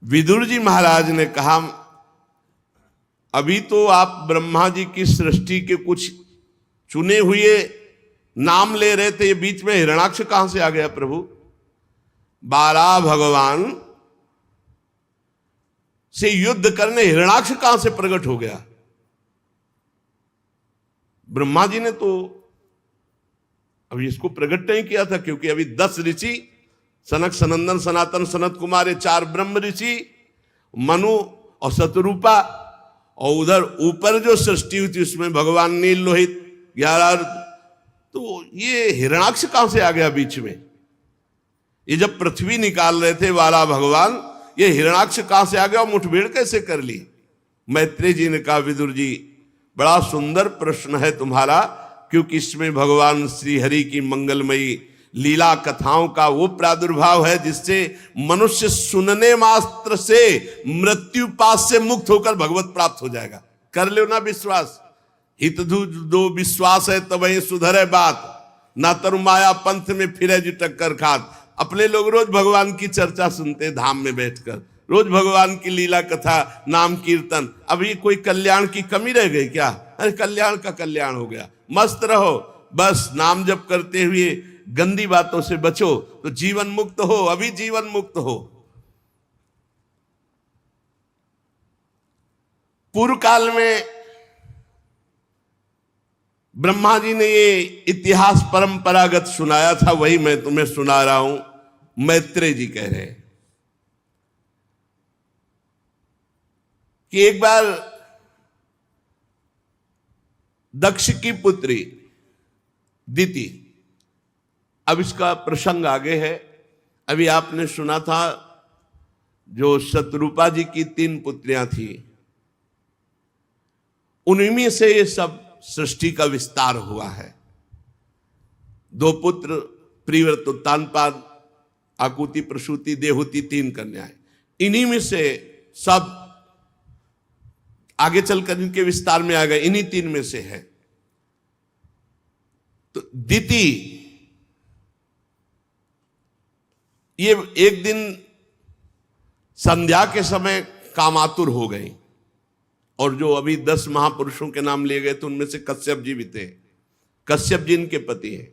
विदुर जी महाराज ने कहा, अभी तो आप ब्रह्मा जी की सृष्टि के कुछ चुने हुए नाम ले रहे थे, ये बीच में हिरणाक्ष कहां से आ गया प्रभु? 12 भगवान से युद्ध करने हिरणाक्ष कहां से प्रकट हो गया? ब्रह्मा जी ने तो अभी इसको प्रकट नहीं किया था, क्योंकि अभी 10 ऋषि, सनक सनंदन सनातन सनत कुमार, 4 ब्रह्म ऋषि, मनु और शतरूपा, और उधर ऊपर जो सृष्टि हुई थी उसमें भगवान नील लोहित 11। तो ये हिरणाक्ष कहां से आ गया बीच में? ये जब पृथ्वी निकाल रहे थे वाला भगवान, ये हिरणाक्ष कहां से आ गया और मुठभेड़ कैसे कर ली? मैत्रेय जी ने कहा, विदुर जी बड़ा सुंदर प्रश्न है तुम्हारा, क्योंकि इसमें भगवान श्री हरि की मंगलमयी लीला कथाओं का वो प्रादुर्भाव है जिससे मनुष्य सुनने मात्र से मृत्यु पास से मुक्त होकर भगवत प्राप्त हो जाएगा। कर लो ना विश्वास, हित दो विश्वास है तब ही सुधरे बात, ना तरु माया पंथ में फिरे जी टक्कर खात। अपने लोग रोज भगवान की चर्चा सुनते धाम में बैठकर, रोज भगवान की लीला कथा, नाम कीर्तन। अभी कोई कल्याण की कमी रह गई क्या? अरे कल्याण का कल्याण हो गया। मस्त रहो, बस नाम जप करते हुए गंदी बातों से बचो तो जीवन मुक्त हो, अभी जीवन मुक्त हो। पूर्व काल में ब्रह्मा जी ने ये इतिहास परंपरागत सुनाया था, वही मैं तुम्हें सुना रहा हूं। मैत्रेय जी कह रहे हैं कि एक बार दक्ष की पुत्री दिति, अब इसका प्रसंग आगे है। अभी आपने सुना था जो शतरूपा जी की 3 पुत्रियां थी, उन्हीं से ये सब सृष्टि का विस्तार हुआ है। 2 पुत्र, प्रियव्रत उत्तानपाद, आकुति प्रसूति देहुति, 3 कन्याएं। इन्हीं में से सब आगे चलकर इनके विस्तार में आ गए, इन्हीं 3 में से है। तो दिति ये एक दिन संध्या के समय कामातुर हो गई, और जो अभी 10 महापुरुषों के नाम लिए गए थे उनमें से कश्यप जी भी थे। कश्यप जी इनके पति हैं।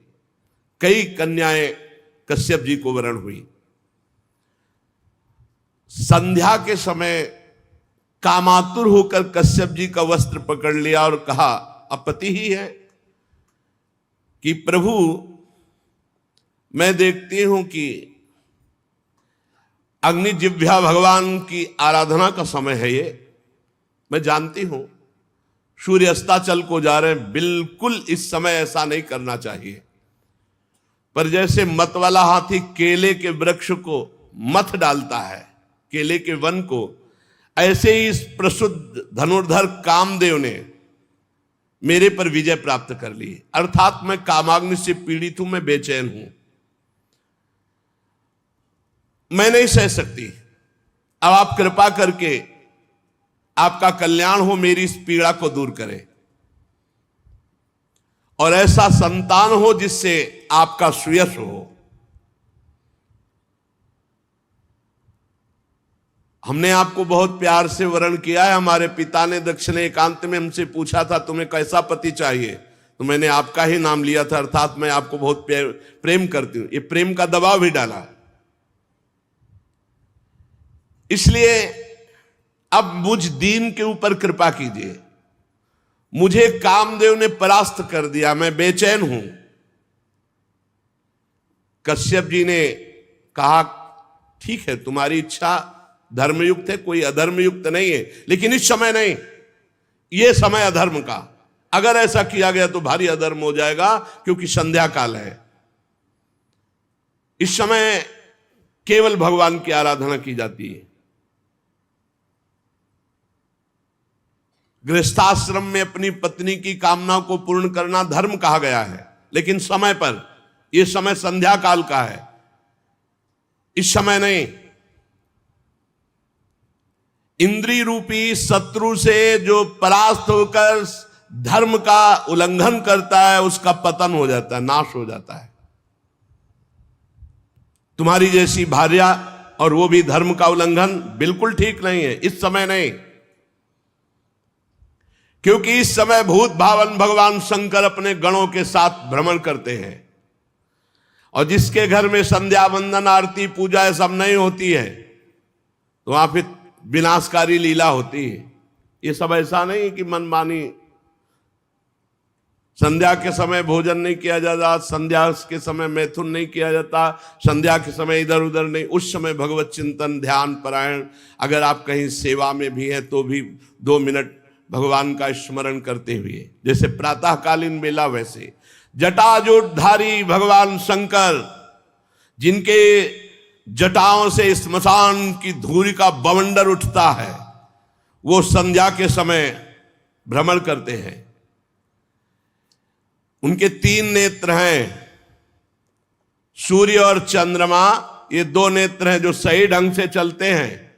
कई कन्याएं कश्यप जी को वरण हुई। संध्या के समय कामातुर होकर कश्यप जी का वस्त्र पकड़ लिया और कहा, अब पति ही है, कि प्रभु मैं देखती हूं कि अग्नि जिह्वा भगवान की आराधना का समय है ये, मैं जानती हूं सूर्य अस्ताचल को जा रहे हैं, बिल्कुल इस समय ऐसा नहीं करना चाहिए। पर जैसे मत वाला हाथी केले के वृक्ष को मथ डालता है, केले के वन को, ऐसे ही इस प्रसुद्ध धनुर्धर कामदेव ने मेरे पर विजय प्राप्त कर ली। अर्थात मैं कामाग्नि से पीड़ित हूं, मैं बेचैन हूं, मैं नहीं सह सकती। अब आप कृपा करके आपका कल्याण हो, मेरी इस पीड़ा को दूर करें और ऐसा संतान हो जिससे आपका सुयश हो। हमने आपको बहुत प्यार से वर्ण किया है। हमारे पिता ने दक्षिण एकांत में हमसे पूछा था तुम्हें कैसा पति चाहिए, तो मैंने आपका ही नाम लिया था, अर्थात मैं आपको बहुत प्रेम करती हूं। ये प्रेम का दबाव भी डाला। इसलिए अब मुझ दीन के ऊपर कृपा कीजिए। मुझे कामदेव ने परास्त कर दिया, मैं बेचैन हूं। कश्यप जी ने कहा ठीक है, तुम्हारी इच्छा धर्मयुक्त है, कोई अधर्मयुक्त नहीं है, लेकिन इस समय नहीं, ये समय अधर्म का। अगर ऐसा किया गया तो भारी अधर्म हो जाएगा, क्योंकि संध्या काल है। इस समय केवल भगवान की आराधना की जाती है। गृहस्थाश्रम में अपनी पत्नी की कामना को पूर्ण करना धर्म कहा गया है, लेकिन समय पर। यह समय संध्या काल का है, इस समय नहीं। इंद्रिय रूपी शत्रु से जो परास्त होकर धर्म का उल्लंघन करता है, उसका पतन हो जाता है, नाश हो जाता है। तुम्हारी जैसी भार्या, और वो भी धर्म का उल्लंघन, बिल्कुल ठीक नहीं है, इस समय नहीं। क्योंकि इस समय भूत भावन भगवान शंकर अपने गणों के साथ भ्रमण करते हैं, और जिसके घर में संध्या वंदन आरती पूजा ये सब नहीं होती है, तो वहां फिर विनाशकारी लीला होती है। ये सब ऐसा नहीं कि मनमानी। संध्या के समय भोजन नहीं किया जाता, संध्या के समय मैथुन नहीं किया जाता, संध्या के समय इधर उधर नहीं। उस समय भगवत चिंतन, ध्यान परायण, अगर आप कहीं सेवा में भी हैं तो भी 2 मिनट भगवान का स्मरण करते हुए, जैसे प्रातःकालीन बेला, वैसे जटाजूटधारी भगवान शंकर, जिनके जटाओं से स्मशान की धूरी का बवंडर उठता है, वो संध्या के समय भ्रमण करते हैं। उनके 3 नेत्र हैं, सूर्य और चंद्रमा। ये 2 नेत्र हैं जो सही ढंग से चलते हैं।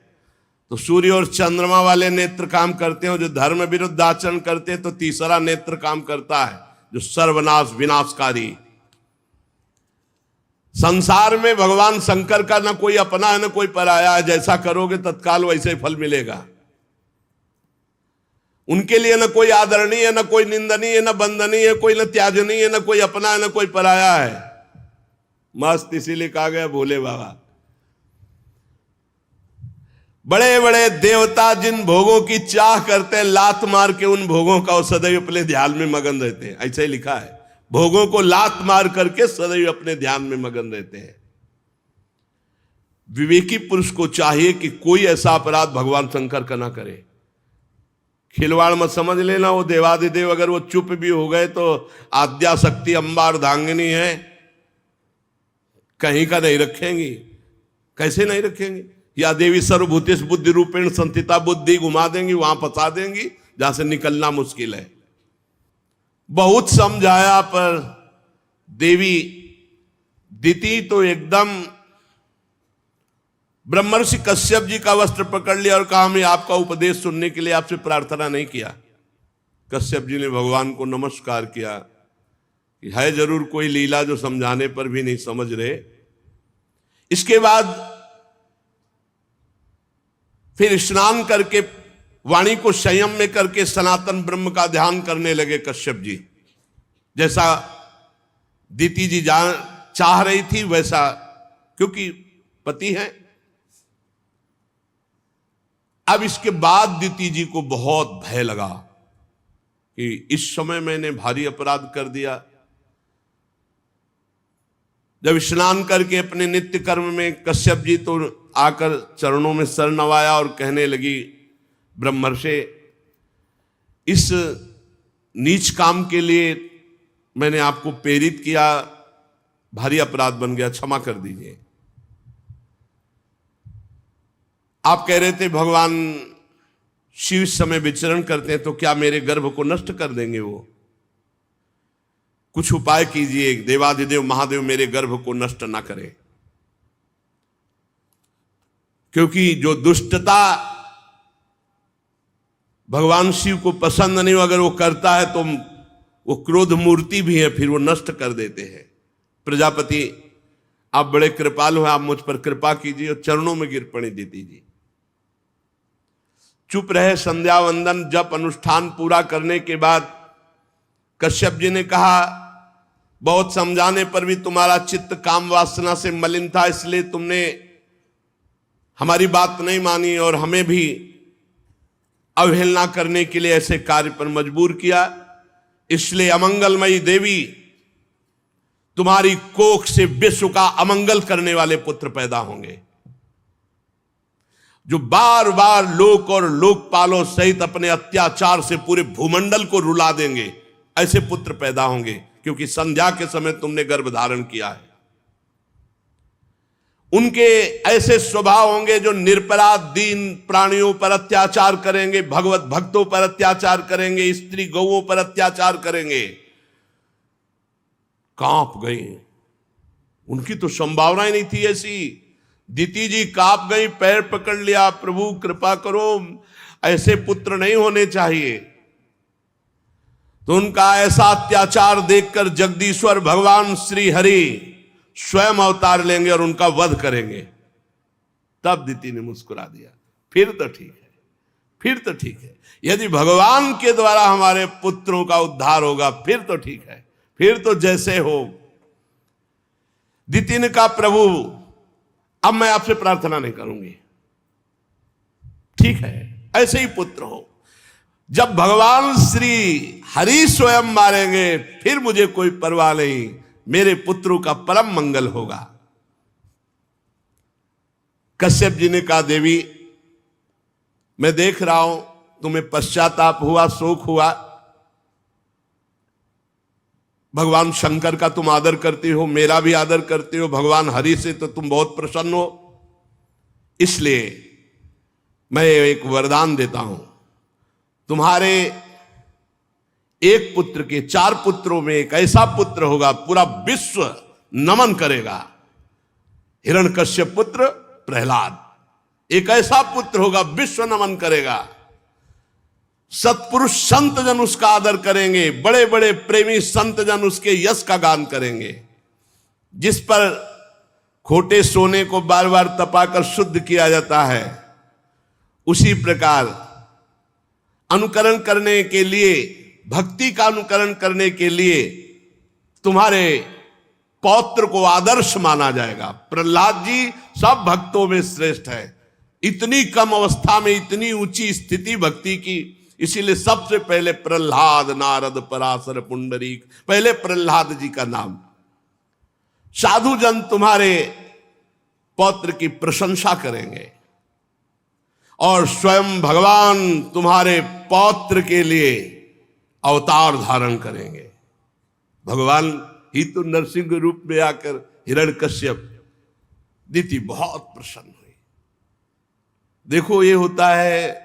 तो सूर्य और चंद्रमा वाले नेत्र काम करते हैं। जो धर्म विरुद्ध आचरण करते हैं तो तीसरा नेत्र काम करता है, जो सर्वनाश विनाशकारी। संसार में भगवान शंकर का न कोई अपना है न कोई पराया है। जैसा करोगे तत्काल वैसे ही फल मिलेगा। उनके लिए न कोई आदरणीय है, न कोई निंदनीय, न बंदनीय है, कोई न त्याजनीय है, न कोई अपना है, न कोई पराया है। मस्त इसीलिए कहा गया भोले बाबा। बड़े बड़े देवता जिन भोगों की चाह करते हैं, लात मार के उन भोगों का वो सदैव अपने ध्यान में मगन रहते हैं। ऐसा ही लिखा है, भोगों को लात मार करके सदैव अपने ध्यान में मगन रहते हैं। विवेकी पुरुष को चाहिए कि कोई ऐसा अपराध भगवान शंकर का ना करे। खिलवाड़ मत समझ लेना। वो देवादिदेव अगर वो चुप भी हो गए तो आद्या शक्ति अंबार धांगनी है, कहीं का नहीं रखेंगी। कैसे नहीं रखेंगी? या देवी सर्वभूतेश बुद्धि रूपेण संस्थिता, बुद्धि घुमा देंगी, वहां फंसा देंगी जहां से निकलना मुश्किल है। बहुत समझाया पर देवी दीति तो एकदम ब्रह्मर्षि कश्यप जी का वस्त्र पकड़ लिया और कहा, मैं आपका उपदेश सुनने के लिए आपसे प्रार्थना नहीं किया। कश्यप जी ने भगवान को नमस्कार किया कि है जरूर कोई लीला जो समझाने पर भी नहीं समझ रहे। इसके बाद फिर स्नान करके वाणी को संयम में करके सनातन ब्रह्म का ध्यान करने लगे कश्यप जी। जैसा दीति जी चाह रही थी वैसा, क्योंकि पति है। अब इसके बाद दीति जी को बहुत भय लगा कि इस समय मैंने भारी अपराध कर दिया। जब स्नान करके अपने नित्य कर्म में कश्यप जी तो आकर चरणों में सर नवाया और कहने लगी, ब्रह्मर्षि, इस नीच काम के लिए मैंने आपको प्रेरित किया, भारी अपराध बन गया, क्षमा कर दीजिए। आप कह रहे थे भगवान शिव समय विचरण करते हैं, तो क्या मेरे गर्भ को नष्ट कर देंगे वो? कुछ उपाय कीजिए, देवादिदेव महादेव मेरे गर्भ को नष्ट ना करें। क्योंकि जो दुष्टता भगवान शिव को पसंद नहीं, अगर वो करता है तो वो क्रोध मूर्ति भी है, फिर वो नष्ट कर देते हैं। प्रजापति, आप बड़े कृपालु हैं, आप मुझ पर कृपा कीजिए। और चरणों में गिर पड़ी दीति जी। चुप रहे। संध्या वंदन जप अनुष्ठान पूरा करने के बाद कश्यप जी ने कहा, बहुत समझाने पर भी तुम्हारा चित्त काम वासना से मलिन था, इसलिए तुमने हमारी बात नहीं मानी और हमें भी अवहेलना करने के लिए ऐसे कार्य पर मजबूर किया। इसलिए अमंगलमयी देवी, तुम्हारी कोख से विश्व का अमंगल करने वाले पुत्र पैदा होंगे, जो बार बार लोक और लोकपालों सहित अपने अत्याचार से पूरे भूमंडल को रुला देंगे। ऐसे पुत्र पैदा होंगे, क्योंकि संध्या के समय तुमने गर्भ धारण किया है। उनके ऐसे स्वभाव होंगे जो निरपराध दीन प्राणियों पर अत्याचार करेंगे, भगवत भक्तों पर अत्याचार करेंगे, स्त्री गौओं पर अत्याचार करेंगे। कांप गई, उनकी तो संभावना ही नहीं थी ऐसी। दीति जी कांप गई, पैर पकड़ लिया, प्रभु कृपा करो, ऐसे पुत्र नहीं होने चाहिए। तो उनका ऐसा अत्याचार देखकर जगदीश्वर भगवान श्री हरि स्वयं अवतार लेंगे और उनका वध करेंगे। तब दीति ने मुस्कुरा दिया, फिर तो ठीक है, फिर तो ठीक है। यदि भगवान के द्वारा हमारे पुत्रों का उद्धार होगा फिर तो ठीक है, फिर तो जैसे हो। दीति ने कहा, प्रभु अब मैं आपसे प्रार्थना नहीं करूंगी, ठीक है, ऐसे ही पुत्र हो। जब भगवान श्री हरि स्वयं मारेंगे फिर मुझे कोई परवाह नहीं, मेरे पुत्रों का परम मंगल होगा। कश्यप जी ने कहा, देवी मैं देख रहा हूं तुम्हें पश्चाताप हुआ, शोक हुआ। भगवान शंकर का तुम आदर करती हो, मेरा भी आदर करती हो, भगवान हरि से तो तुम बहुत प्रसन्न हो। इसलिए मैं एक वरदान देता हूं, तुम्हारे एक पुत्र के 4 पुत्रों में एक ऐसा पुत्र होगा पूरा विश्व नमन करेगा। हिरण्यकश्यप पुत्र प्रहलाद, एक ऐसा पुत्र होगा विश्व नमन करेगा। सत्पुरुष संत जन उसका आदर करेंगे, बड़े बड़े प्रेमी संत जन उसके यश का गान करेंगे। जिस पर खोटे सोने को बार बार तपाकर शुद्ध किया जाता है, उसी प्रकार अनुकरण करने के लिए, भक्ति का अनुकरण करने के लिए तुम्हारे पौत्र को आदर्श माना जाएगा। प्रहलाद जी सब भक्तों में श्रेष्ठ है, इतनी कम अवस्था में इतनी ऊंची स्थिति भक्ति की, इसीलिए सबसे पहले प्रहलाद, नारद, पराशर, पुंडरीक, पहले प्रहलाद जी का नाम। साधु जन तुम्हारे पौत्र की प्रशंसा करेंगे और स्वयं भगवान तुम्हारे पौत्र के लिए अवतार धारण करेंगे। भगवान ही तो नरसिंह रूप में आकर हिरण्यकश्यप, दीति बहुत प्रसन्न हुई। देखो ये होता है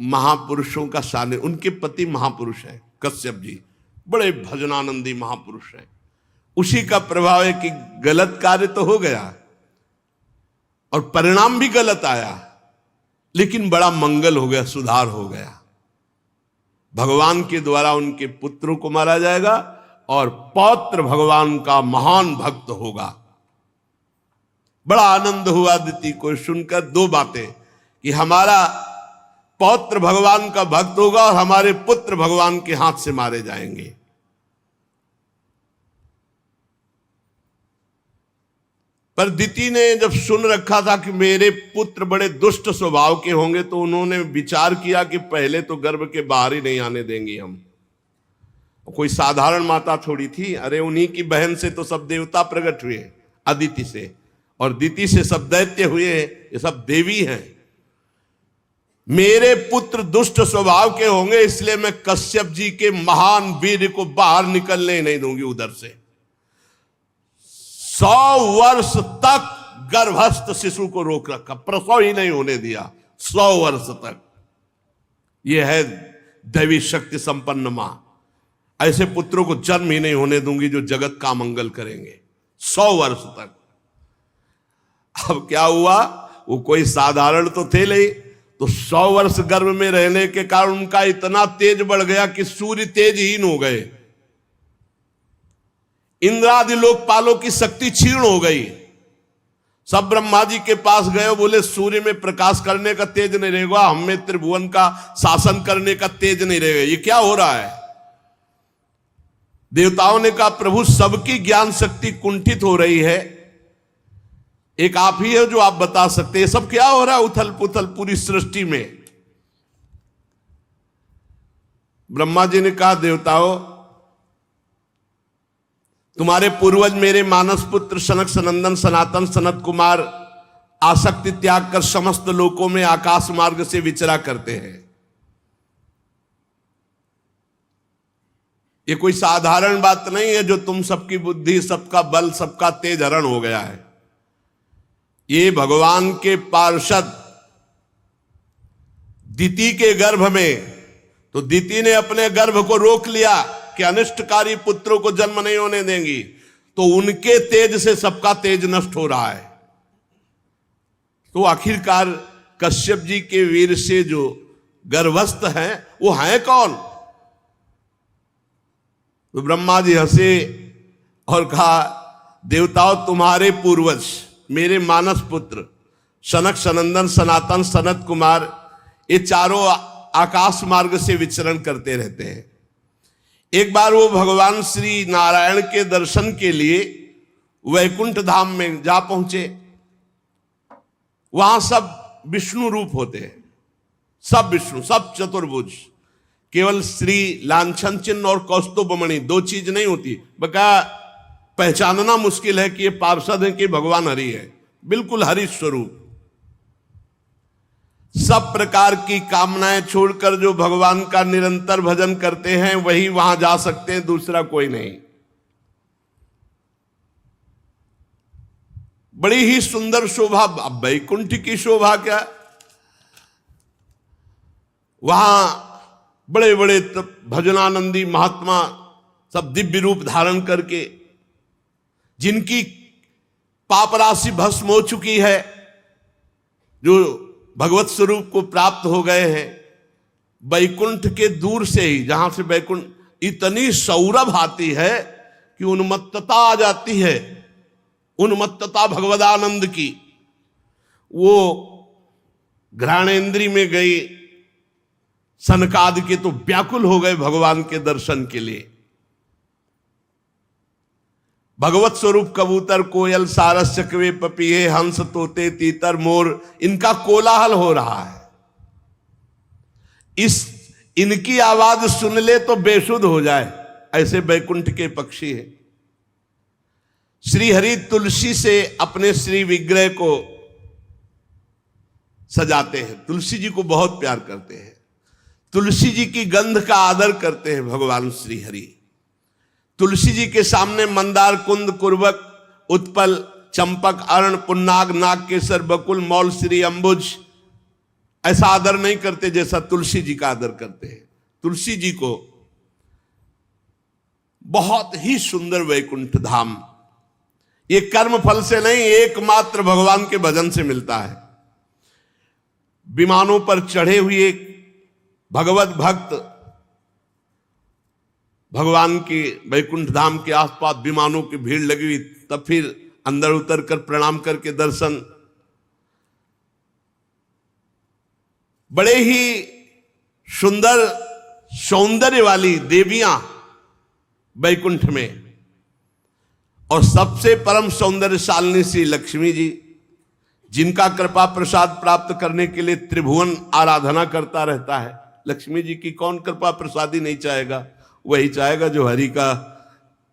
महापुरुषों का सानिध्य। उनके पति महापुरुष है कश्यप जी, बड़े भजनानंदी महापुरुष है। उसी का प्रभाव है कि गलत कार्य तो हो गया और परिणाम भी गलत आया, लेकिन बड़ा मंगल हो गया, सुधार हो गया। भगवान के द्वारा उनके पुत्रों को मारा जाएगा और पौत्र भगवान का महान भक्त होगा। बड़ा आनंद हुआ दीति को सुनकर। 2 बातें, कि हमारा पौत्र भगवान का भक्त होगा और हमारे पुत्र भगवान के हाथ से मारे जाएंगे। पर दीति ने जब सुन रखा था कि मेरे पुत्र बड़े दुष्ट स्वभाव के होंगे, तो उन्होंने विचार किया कि पहले तो गर्भ के बाहर ही नहीं आने देंगे हम। कोई साधारण माता थोड़ी थी, अरे उन्हीं की बहन से तो सब देवता प्रकट हुए, अदिति से, और दीति से सब दैत्य हुए, ये सब देवी हैं। मेरे पुत्र दुष्ट स्वभाव के होंगे, इसलिए मैं कश्यप जी के महान वीर को बाहर निकलने नहीं दूंगी उधर से। 100 वर्ष तक गर्भस्थ शिशु को रोक रखा, प्रसव ही नहीं होने दिया 100 वर्ष तक। यह है दैवी शक्ति संपन्न मां। ऐसे पुत्रों को जन्म ही नहीं होने दूंगी जो जगत का मंगल करेंगे 100 वर्ष तक। अब क्या हुआ, वो कोई साधारण तो थे नहीं, तो 100 वर्ष गर्भ में रहने के कारण उनका इतना तेज बढ़ गया कि सूर्य तेजहीन हो गए। इंद्रादि लोकपालों की शक्ति क्षीण हो गई। सब ब्रह्मा जी के पास गए, बोले सूर्य में प्रकाश करने का तेज नहीं रहेगा, हम में त्रिभुवन का शासन करने का तेज नहीं रहेगा, ये क्या हो रहा है। देवताओं ने कहा प्रभु सबकी ज्ञान शक्ति कुंठित हो रही है, एक आप ही है जो आप बता सकते हैं सब क्या हो रहा है उथल पुथल पूरी सृष्टि में। ब्रह्मा जी ने कहा देवताओं, तुम्हारे पूर्वज मेरे मानस पुत्र सनक सनंदन सनातन सनत कुमार आसक्ति त्याग कर समस्त लोकों में आकाश मार्ग से विचरा करते हैं। ये कोई साधारण बात नहीं है जो तुम सबकी बुद्धि सबका बल सबका तेज हरण हो गया है। ये भगवान के पार्षद दिति के गर्भ में, तो दिति ने अपने गर्भ को रोक लिया कि अनिष्टकारी पुत्रों को जन्म नहीं होने देंगी, तो उनके तेज से सबका तेज नष्ट हो रहा है। तो आखिरकार कश्यप जी के वीर से जो गर्भस्थ हैं वो हैं कौन? तो ब्रह्मा जी हंसे और कहा देवताओं, तुम्हारे पूर्वज मेरे मानस पुत्र सनक सनंदन सनातन सनत कुमार ये चारों आकाश मार्ग से विचरण करते रहते हैं। एक बार वो भगवान श्री नारायण के दर्शन के लिए वैकुंठ धाम में जा पहुंचे। वहां सब विष्णु रूप होते हैं, सब विष्णु, सब चतुर्भुज। केवल श्री लांछन चिन्ह और कौस्तुभमणि दो चीज नहीं होती, बका पहचानना मुश्किल है कि ये पार्षद है कि भगवान हरि है। बिल्कुल हरि स्वरूप। सब प्रकार की कामनाएं छोड़कर जो भगवान का निरंतर भजन करते हैं वही वहां जा सकते हैं, दूसरा कोई नहीं। बड़ी ही सुंदर शोभा, वैकुंठ की शोभा क्या, वहां बड़े बड़े भजनानंदी महात्मा सब दिव्य रूप धारण करके, जिनकी पाप राशि भस्म हो चुकी है, जो भगवत स्वरूप को प्राप्त हो गए हैं, वैकुंठ के दूर से ही, जहां से वैकुंठ इतनी सौरभ आती है कि उन्मत्तता आ जाती है, उन्मत्तता भगवदानंद की। वो घ्राणेन्द्री में गई सनकादि के तो व्याकुल हो गए भगवान के दर्शन के लिए। भगवत स्वरूप कबूतर कोयल सारस चकवे पपीहे हंस तोते तीतर मोर, इनका कोलाहल हो रहा है। इनकी आवाज सुन ले तो बेसुध हो जाए, ऐसे वैकुंठ के पक्षी हैं। श्री हरि तुलसी से अपने श्री विग्रह को सजाते हैं, तुलसी जी को बहुत प्यार करते हैं, तुलसी जी की गंध का आदर करते हैं भगवान श्री हरि। तुलसी जी के सामने मंदार कुंद कुर्बक उत्पल चंपक अर्ण पुन्नाग नाग केसर बकुल मौल श्री अंबुज ऐसा आदर नहीं करते जैसा तुलसी जी का आदर करते हैं। तुलसी जी को बहुत ही सुंदर वैकुंठ धाम, ये कर्म फल से नहीं, एकमात्र भगवान के भजन से मिलता है। विमानों पर चढ़े हुए भगवत भक्त भगवान के वैकुंठ धाम के आसपास विमानों की भीड़ लगी हुई, तब फिर अंदर उतर कर प्रणाम करके दर्शन। बड़े ही सुंदर सौंदर्य वाली देवियां वैकुंठ में, और सबसे परम सौंदर्यशालिनी श्री लक्ष्मी जी, जिनका कृपा प्रसाद प्राप्त करने के लिए त्रिभुवन आराधना करता रहता है। लक्ष्मी जी की कौन कृपा प्रसादी नहीं चाहेगा? वही चाहेगा जो हरि का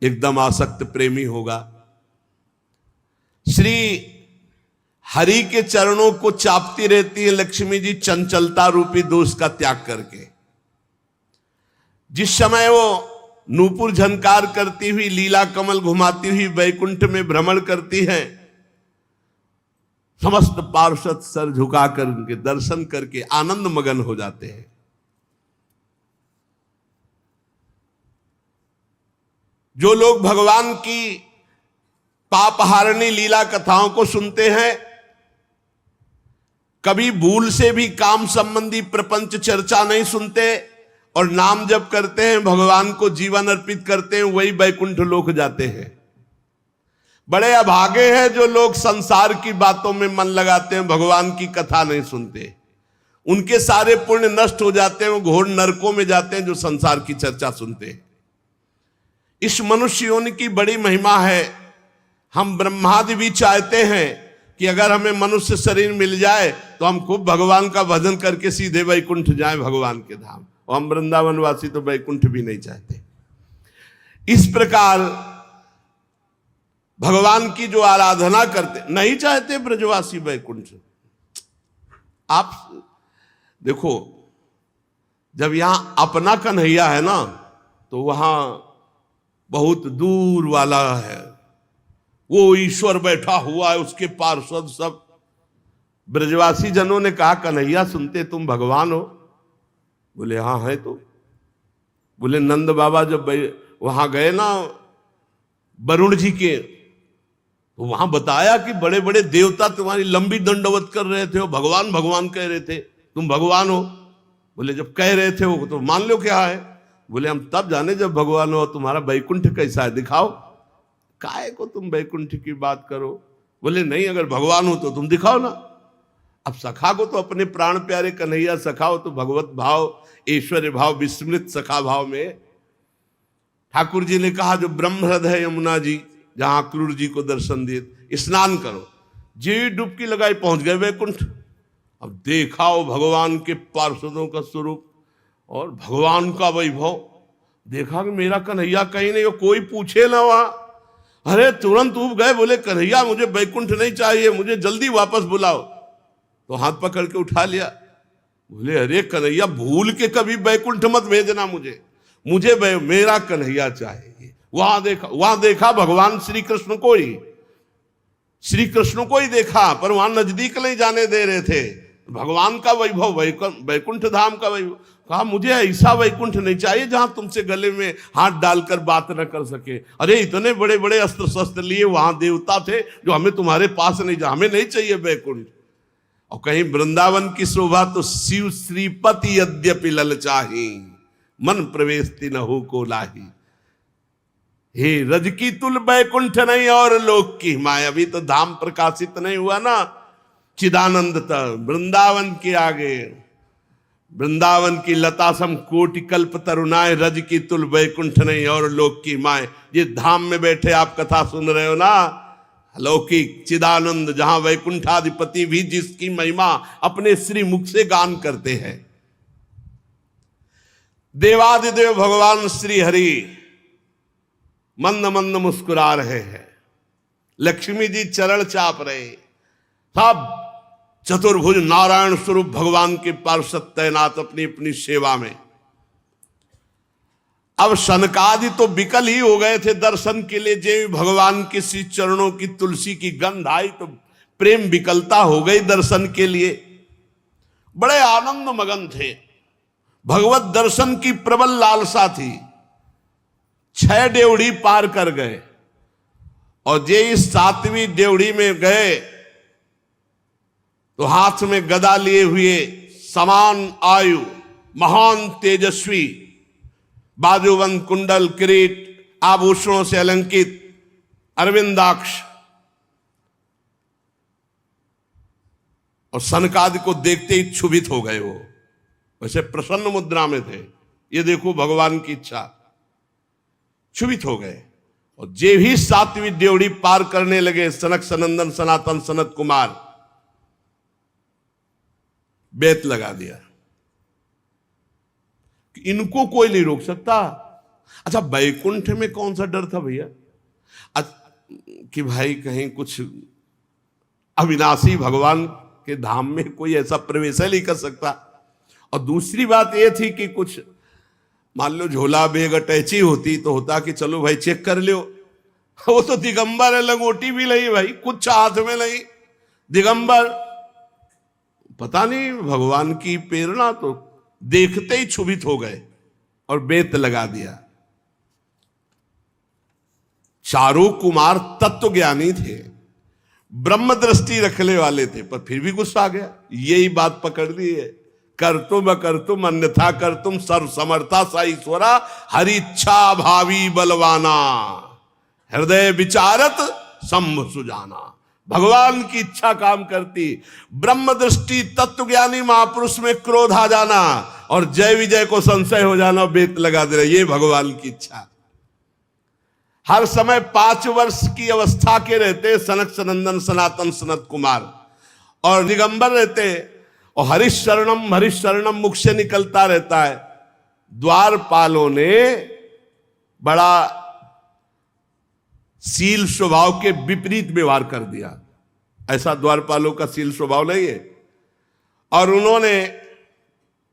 एकदम आसक्त प्रेमी होगा। श्री हरि के चरणों को चापती रहती है लक्ष्मी जी, चंचलता रूपी दोष का त्याग करके। जिस समय वो नूपुर झनकार करती हुई, लीला कमल घुमाती हुई वैकुंठ में भ्रमण करती है, समस्त पार्षद सर झुकाकर उनके दर्शन करके आनंद मगन हो जाते हैं। जो लोग भगवान की पापहारिणी लीला कथाओं को सुनते हैं, कभी भूल से भी काम संबंधी प्रपंच चर्चा नहीं सुनते और नाम जप करते हैं, भगवान को जीवन अर्पित करते हैं, वही वैकुंठ लोक जाते हैं। बड़े अभागे हैं जो लोग संसार की बातों में मन लगाते हैं, भगवान की कथा नहीं सुनते। उनके सारे पुण्य नष्ट हो जाते हैं, वो घोर नरकों में जाते हैं जो संसार की चर्चा सुनते हैं। इस मनुष्य योनि की बड़ी महिमा है। हम ब्रह्मादि भी चाहते हैं कि अगर हमें मनुष्य शरीर मिल जाए तो हम खूब भगवान का भजन करके सीधे वैकुंठ जाए, भगवान के धाम। और हम वृंदावनवासी तो वैकुंठ भी नहीं चाहते। इस प्रकार भगवान की जो आराधना करते, नहीं चाहते ब्रजवासी वैकुंठ। आप देखो, जब यहां अपना कन्हैया है ना, तो वहां बहुत दूर वाला है, वो ईश्वर बैठा हुआ है, उसके पार्षद सब। ब्रजवासी जनों ने कहा, कन्हैया सुनते तुम भगवान हो? बोले हाँ है। तो बोले नंद बाबा जब वहां गए ना वरुण जी के, तो वहां बताया कि बड़े बड़े देवता तुम्हारी लंबी दंडवत कर रहे थे, भगवान भगवान कह रहे थे, तुम भगवान हो? बोले जब कह रहे थे वो तो मान लो क्या है। बोले हम तब जाने जब भगवान हो। तुम्हारा वैकुंठ कैसा है दिखाओ, काहे को तुम वैकुंठ की बात करो? बोले नहीं, अगर भगवान हो तो तुम दिखाओ ना। अब सखा को तो अपने प्राण प्यारे कन्हैया सखा हो, तो भगवत भाव, ऐश्वर्य भाव, विस्मृत सखा भाव में ठाकुर जी ने कहा, जो ब्रह्म हृदय यमुना जी, जहां क्रूर जी को दर्शन दिए, स्नान करो। जी डुबकी लगाई, पहुंच गए वैकुंठ। अब देखा वो भगवान के पार्षदों का स्वरूप और भगवान का वैभव। देखा कि मेरा कन्हैया कहीं नहीं हो, कोई पूछे ना वहां। अरे तुरंत उब गए, बोले कन्हैया मुझे वैकुंठ नहीं चाहिए, मुझे जल्दी वापस बुलाओ। तो हाथ पकड़ के उठा लिया। बोले अरे कन्हैया भूल के कभी वैकुंठ मत भेजना मुझे, मेरा कन्हैया चाहिए। वहां देखा भगवान श्री कृष्ण को ही, देखा, पर वहां नजदीक नहीं जाने दे रहे थे। भगवान का वैभव, वैकुंठ धाम का वैभव। कहा मुझे ऐसा वैकुंठ नहीं चाहिए जहां तुमसे गले में हाथ डालकर बात न कर सके। अरे इतने बड़े बड़े अस्त्र शस्त्र लिए वहां देवता थे जो हमें तुम्हारे पास नहीं, हमें नहीं चाहिए वैकुंठ। और कहीं वृंदावन की शोभा तो शिव श्रीपति यद्यपि ललचाही, मन प्रवेश न हो को लाही। हे रज की तुल वैकुंठ नहीं और लोक की माया। अभी तो धाम प्रकाशित नहीं हुआ ना चिदानंद तक। वृंदावन के आगे, वृंदावन की लता सम कोटि कल्प तरुणाए, रज की तुल वैकुंठ नहीं और लोक की माए। ये धाम में बैठे आप कथा सुन रहे हो ना, अलौकिक चिदानंद, जहां वैकुंठाधिपति भी जिसकी महिमा अपने श्री मुख से गान करते हैं। देवादिदेव भगवान श्री हरि मंद मंद मुस्कुरा रहे हैं। लक्ष्मी जी चरण चाप रहे, सब चतुर्भुज नारायण स्वरूप भगवान के पार्षद तैनात अपनी अपनी सेवा में। अब सनकादि तो विकल ही हो गए थे दर्शन के लिए। जब भगवान के श्री चरणों की तुलसी की गंध आई तो प्रेम विकलता हो गई दर्शन के लिए। बड़े आनंद मगन थे, भगवत दर्शन की प्रबल लालसा थी। 6 डेवढ़ी पार कर गए और जे इस 7वीं डेवढ़ी में गए तो हाथ में गदा लिए हुए, समान आयु, महान तेजस्वी, बाजूबंद, कुंडल, किरीट, आभूषणों से अलंकित, अरविंदाक्ष, और सनकादि को देखते ही क्षुभित हो गए। वो वैसे प्रसन्न मुद्रा में थे, ये देखो भगवान की इच्छा, क्षुभित हो गए। और जे भी 7वीं डेवढ़ी पार करने लगे, सनक सनंदन सनातन सनत कुमार, बेत लगा दिया कि इनको कोई नहीं रोक सकता। अच्छा, बैकुंठ में कौन सा डर था भैया कि भाई कहीं कुछ अविनाशी भगवान के धाम में कोई ऐसा प्रवेश नहीं कर सकता। और दूसरी बात यह थी कि कुछ मान लो झोला बेग अटैची होती तो होता कि चलो भाई चेक कर लो। वो तो दिगंबर है, लंगोटी भी नहीं भाई, कुछ हाथ में नहीं, दिगंबर। पता नहीं भगवान की प्रेरणा, तो देखते ही क्षुभित हो गए और बेत लगा दिया। चारों कुमार तत्व ज्ञानी थे, ब्रह्म दृष्टि रखने वाले थे, पर फिर भी गुस्सा आ गया। यही बात पकड़ ली है, कर तुम अन्यथा कर तुम, सर्व समर्था सा ईश्वरा, हरि इच्छा भावी बलवाना, हृदय विचारत संभ सुजाना। भगवान की इच्छा काम करती, ब्रह्म दृष्टि तत्व ज्ञानी महापुरुष में क्रोध आ जाना और जय विजय को संशय हो जाना, बेत लगा दे रहा, ये भगवान की इच्छा। हर समय 5 वर्ष की अवस्था के रहते सनक सनंदन सनातन सनत कुमार, और दिगंबर रहते, और हरिश शरणम मुख से निकलता रहता है। द्वारपालों ने बड़ा शील स्वभाव के विपरीत व्यवहार कर दिया। ऐसा द्वारपालों का शील स्वभाव नहीं है, और उन्होंने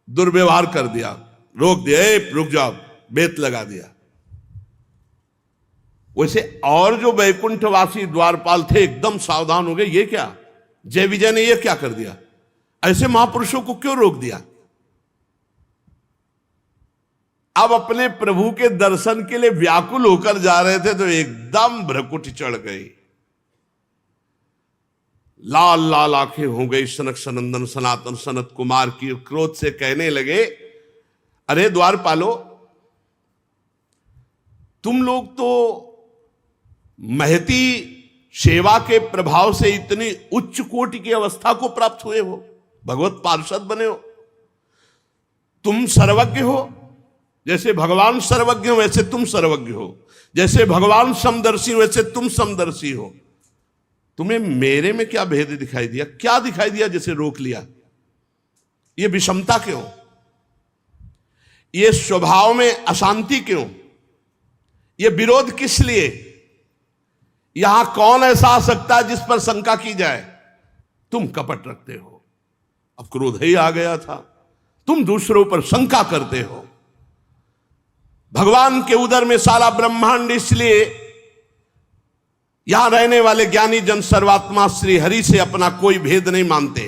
दुर्व्यवहार कर दिया, रोक दिया, रुक जाओ, बेत लगा दिया। वैसे और जो वैकुंठवासी द्वारपाल थे एकदम सावधान हो गए, ये क्या, जय विजय ने ये क्या कर दिया, ऐसे महापुरुषों को क्यों रोक दिया। अब अपने प्रभु के दर्शन के लिए व्याकुल होकर जा रहे थे तो एकदम भ्रकुटी चढ़ गई, लाल लाल आंखें हो गई सनक सनंदन सनातन सनत कुमार की। क्रोध से कहने लगे, अरे द्वारपालो, तुम लोग तो महती सेवा के प्रभाव से इतनी उच्च कोटि की अवस्था को प्राप्त हुए हो, भगवत पार्षद बने हो, तुम सर्वज्ञ हो, जैसे भगवान सर्वज्ञ हो वैसे तुम सर्वज्ञ हो, जैसे भगवान समदर्शी हो वैसे तुम समदर्शी हो। तुम्हें मेरे में क्या भेद दिखाई दिया, क्या दिखाई दिया जैसे रोक लिया, ये विषमता क्यों, ये स्वभाव में अशांति क्यों, ये विरोध किस लिए, यहां कौन ऐसा आ सकता है जिस पर शंका की जाए। तुम कपट रखते हो, अब क्रोध ही आ गया था, तुम दूसरों पर शंका करते हो। भगवान के उदर में सारा ब्रह्मांड, इसलिए यहां रहने वाले ज्ञानी जन सर्वात्मा श्री हरि से अपना कोई भेद नहीं मानते,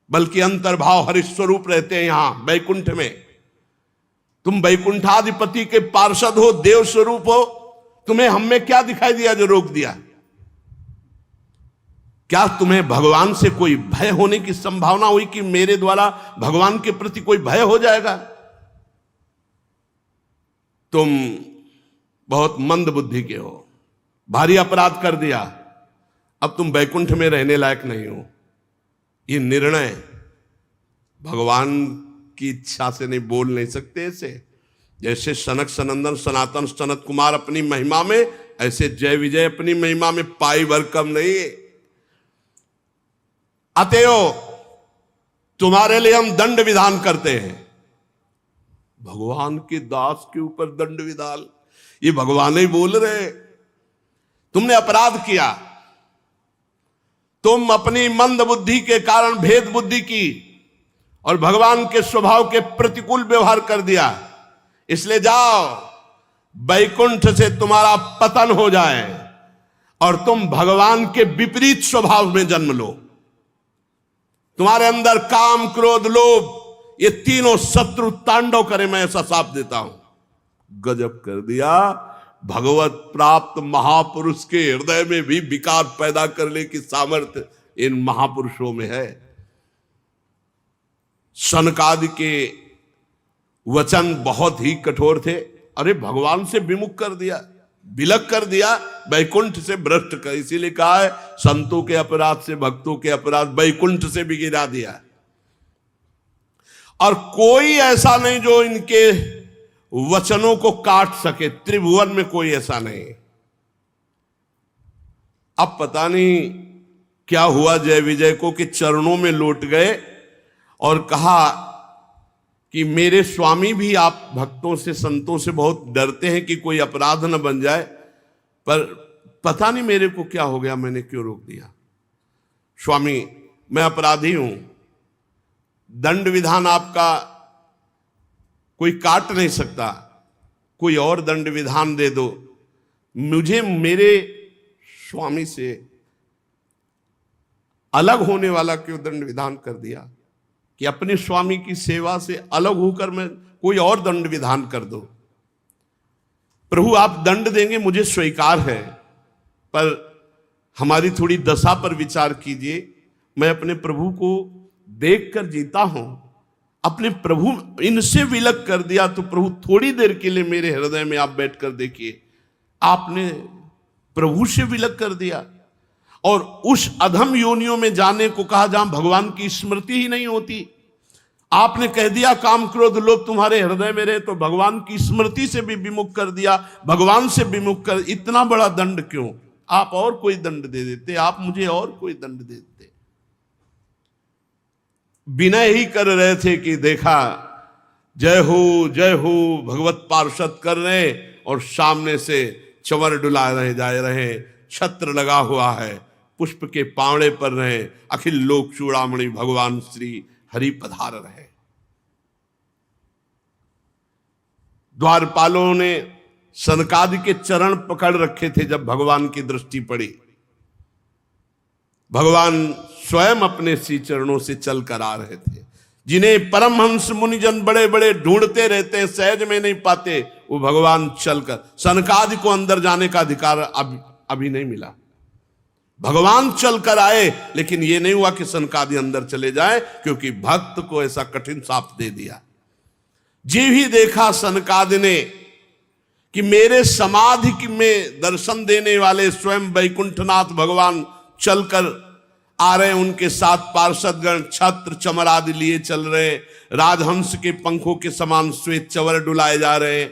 बल्कि अंतर्भाव हरि स्वरूप रहते हैं यहां वैकुंठ में। तुम वैकुंठाधिपति के पार्षद हो, देव स्वरूप हो, तुम्हें हम में क्या दिखाई दिया जो रोक दिया। क्या तुम्हें भगवान से कोई भय होने की संभावना हुई कि मेरे द्वारा भगवान के प्रति कोई भय हो जाएगा। तुम बहुत मंद बुद्धि के हो, भारी अपराध कर दिया, अब तुम वैकुंठ में रहने लायक नहीं हो। ये निर्णय भगवान की इच्छा से नहीं, बोल नहीं सकते ऐसे। जैसे सनक सनंदन सनातन सनत कुमार अपनी महिमा में, ऐसे जय विजय अपनी महिमा में पाई भर कम नहीं है। अतएव तुम्हारे लिए हम दंड विधान करते हैं। भगवान के दास के ऊपर दंड विधान, ये भगवान ही बोल रहे। तुमने अपराध किया, तुम अपनी मंद बुद्धि के कारण भेद बुद्धि की और भगवान के स्वभाव के प्रतिकूल व्यवहार कर दिया, इसलिए जाओ वैकुंठ से तुम्हारा पतन हो जाए और तुम भगवान के विपरीत स्वभाव में जन्म लो। तुम्हारे अंदर काम क्रोध लोभ ये तीनों शत्रु तांडव करे, मैं ऐसा साफ देता हूं। गजब कर दिया। भगवत प्राप्त महापुरुष के हृदय में भी विकार पैदा करने की सामर्थ्य इन महापुरुषों में है। सनकादि के वचन बहुत ही कठोर थे। अरे भगवान से विमुख कर दिया, विलग कर दिया, वैकुंठ से भ्रष्ट कर। इसीलिए कहा है संतों के अपराध से भक्तों के अपराध वैकुंठ से भी गिरा दिया। और कोई ऐसा नहीं जो इनके वचनों को काट सके, त्रिभुवन में कोई ऐसा नहीं। अब पता नहीं क्या हुआ जय विजय को कि चरणों में लौट गए और कहा कि मेरे स्वामी भी आप भक्तों से संतों से बहुत डरते हैं कि कोई अपराध न बन जाए, पर पता नहीं मेरे को क्या हो गया, मैंने क्यों रोक दिया। स्वामी मैं अपराधी हूं, दंड विधान आपका कोई काट नहीं सकता, कोई और दंड विधान दे दो। मुझे मेरे स्वामी से अलग होने वाला क्यों दंड विधान कर दिया कि अपने स्वामी की सेवा से अलग होकर मैं कोई और दंड विधान कर दो। प्रभु आप दंड देंगे मुझे स्वीकार है, पर हमारी थोड़ी दशा पर विचार कीजिए। मैं अपने प्रभु को देखकर जीता हूं, अपने प्रभु इनसे विलग कर दिया तो प्रभु थोड़ी देर के लिए मेरे हृदय में आप बैठकर देखिए, आपने प्रभु से विलग कर दिया और उस अधम योनियों में जाने को कहा जहां भगवान की स्मृति ही नहीं होती। आपने कह दिया काम क्रोध लोभ तुम्हारे हृदय में रहे, तो भगवान की स्मृति से भी विमुख कर दिया, भगवान से विमुख कर, इतना बड़ा दंड क्यों? आप और कोई दंड दे देते, आप मुझे और कोई दंड दे देते। विनय ही कर रहे थे कि देखा जय हो भगवत पार्षद कर रहे, और सामने से चंवर डुला रहे जा रहे, छत्र लगा हुआ है, पुष्प के पावड़े पर रहे, अखिल लोक चूड़ामणि भगवान श्री हरि पधार रहे। द्वारपालों ने सनकादि के चरण पकड़ रखे थे। जब भगवान की दृष्टि पड़ी, भगवान स्वयं अपने श्री चरणों से चल कर आ रहे थे। जिन्हें परमहंस मुनिजन बड़े बड़े ढूंढते रहते हैं, सहज में नहीं पाते, वो भगवान चलकर, सनकादि को अंदर जाने का अधिकार अभी नहीं मिला। भगवान चलकर आए, लेकिन यह नहीं हुआ कि सनकादि अंदर चले जाए, क्योंकि भक्त को ऐसा कठिन शाप दे दिया। जी भी देखा सनकादि ने कि मेरे समाधि में दर्शन देने वाले स्वयं वैकुंठनाथ भगवान चलकर आ रहे, उनके साथ पार्षदगण छत्र चमर आदि लिए चल रहे, राजहंस के पंखों के समान श्वेत चवर डुलाए जा रहे,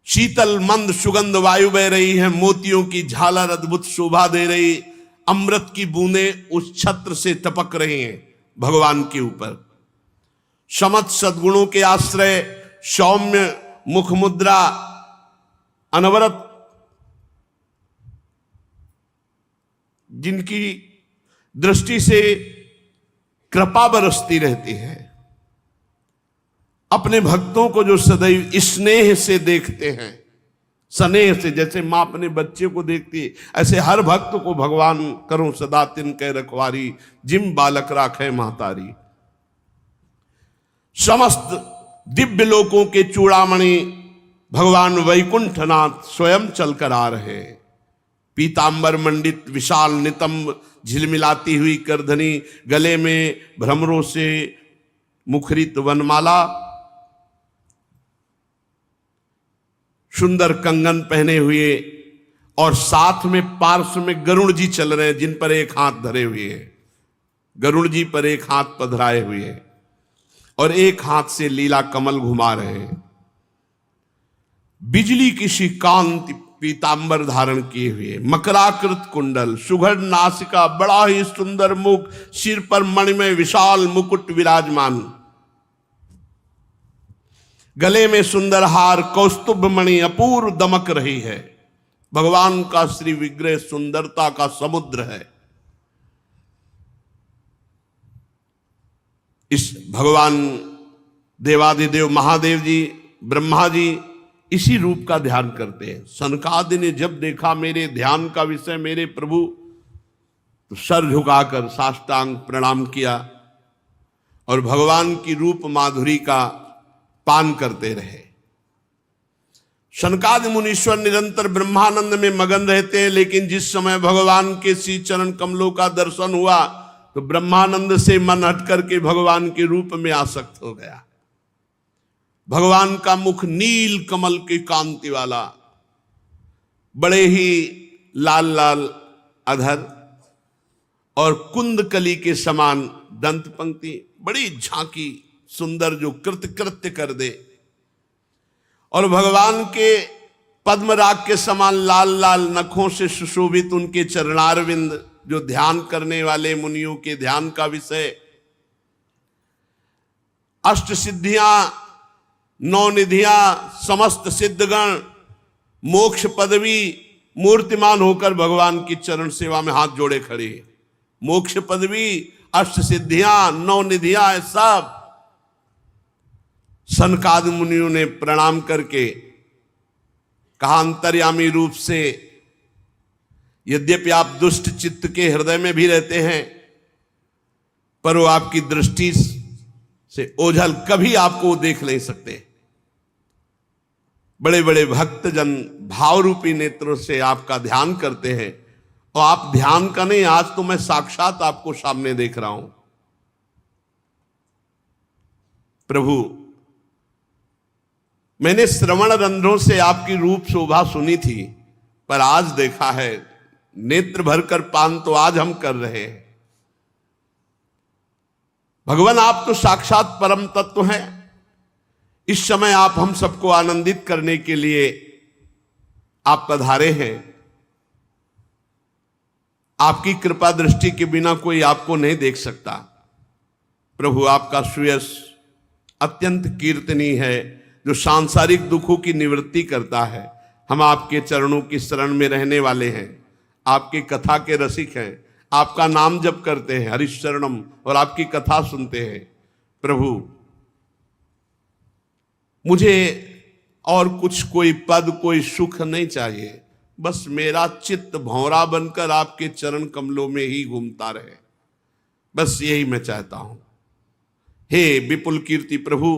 शीतल मंद सुगंध वायु बह रही है, मोतियों की झालर अद्भुत शोभा दे रही, अमृत की बूंदें उस छत्र से टपक रही हैं भगवान के ऊपर। समस्त सद्गुणों के आश्रय, सौम्य मुख मुद्रा, अनवरत जिनकी दृष्टि से कृपा बरसती रहती है, अपने भक्तों को जो सदैव स्नेह से देखते हैं, स्नेह से, जैसे मां अपने बच्चे को देखती है, ऐसे हर भक्त को भगवान करो सदा तिनके रखवारी, जिम बालक राखे महतारी। समस्त दिव्य लोकों के चूड़ामणि भगवान वैकुंठनाथ स्वयं चलकर आ रहे। पीतांबर मंडित विशाल नितंब, झिलमिलाती हुई करधनी, गले में भ्रमरों से मुखरित वनमाला, सुंदर कंगन पहने हुए, और साथ में पार्श्व में गरुड़ जी चल रहे हैं, जिन पर एक हाथ धरे हुए हैं। गरुड़ जी पर एक हाथ पधराए हुए हैं और एक हाथ से लीला कमल घुमा रहे हैं। बिजली की सी कांति पीतांबर धारण किए हुए, मकराकृत कुंडल, सुघड़ नासिका, बड़ा ही सुंदर मुख, सिर पर मणिमय विशाल मुकुट विराजमान, गले में सुंदर हार, कौस्तुभ मणि अपूर्व दमक रही है। भगवान का श्री विग्रह सुंदरता का समुद्र है। इस भगवान देवादिदेव महादेव जी, ब्रह्मा जी इसी रूप का ध्यान करते हैं। सनकादि ने जब देखा मेरे ध्यान का विषय मेरे प्रभु, तो सर झुकाकर साष्टांग प्रणाम किया और भगवान की रूप माधुरी का पान करते रहे। सनकादि मुनीश्वर निरंतर ब्रह्मानंद में मगन रहते हैं, लेकिन जिस समय भगवान के श्री चरण कमलों का दर्शन हुआ, तो ब्रह्मानंद से मन हट करके भगवान के रूप में आसक्त हो गया। भगवान का मुख नील कमल की कांति वाला, बड़े ही लाल लाल अधर और कुंदकली के समान दंत पंक्ति, बड़ी झांकी सुंदर, जो कृत्य कर दे, और भगवान के पद्मराग के समान लाल लाल नखों से सुशोभित उनके चरणारविंद, जो ध्यान करने वाले मुनियों के ध्यान का विषय, अष्ट सिद्धियां, नौ निधियां, समस्त सिद्धगण, मोक्ष पदवी मूर्तिमान होकर भगवान की चरण सेवा में हाथ जोड़े खड़े। मोक्ष पदवी, अष्ट सिद्धियां, नौ निधियां, सब सनकादि मुनियों ने प्रणाम करके कहा, अंतर्यामी रूप से यद्यपि आप दुष्ट चित्त के हृदय में भी रहते हैं, पर वो आपकी दृष्टि से ओझल, कभी आपको देख नहीं सकते। बड़े बड़े भक्तजन भाव रूपी नेत्रों से आपका ध्यान करते हैं, और आप ध्यान का नहीं, आज तो मैं साक्षात आपको सामने देख रहा हूं। प्रभु, मैंने श्रवण रंध्रों से आपकी रूप शोभा सुनी थी, पर आज देखा है, नेत्र भरकर पान तो आज हम कर रहे हैं। भगवान आप तो साक्षात परम तत्व हैं। इस समय आप हम सबको आनंदित करने के लिए आप पधारे हैं। आपकी कृपा दृष्टि के बिना कोई आपको नहीं देख सकता। प्रभु आपका सुयश अत्यंत कीर्तनीय है, जो सांसारिक दुखों की निवृत्ति करता है। हम आपके चरणों की शरण में रहने वाले हैं, आपकी कथा के रसिक हैं, आपका नाम जप करते हैं हरिशरणम, और आपकी कथा सुनते हैं। प्रभु मुझे और कुछ कोई पद कोई सुख नहीं चाहिए, बस मेरा चित्त भौरा बनकर आपके चरण कमलों में ही घूमता रहे, बस यही मैं चाहता हूं। हे विपुल कीर्ति प्रभु,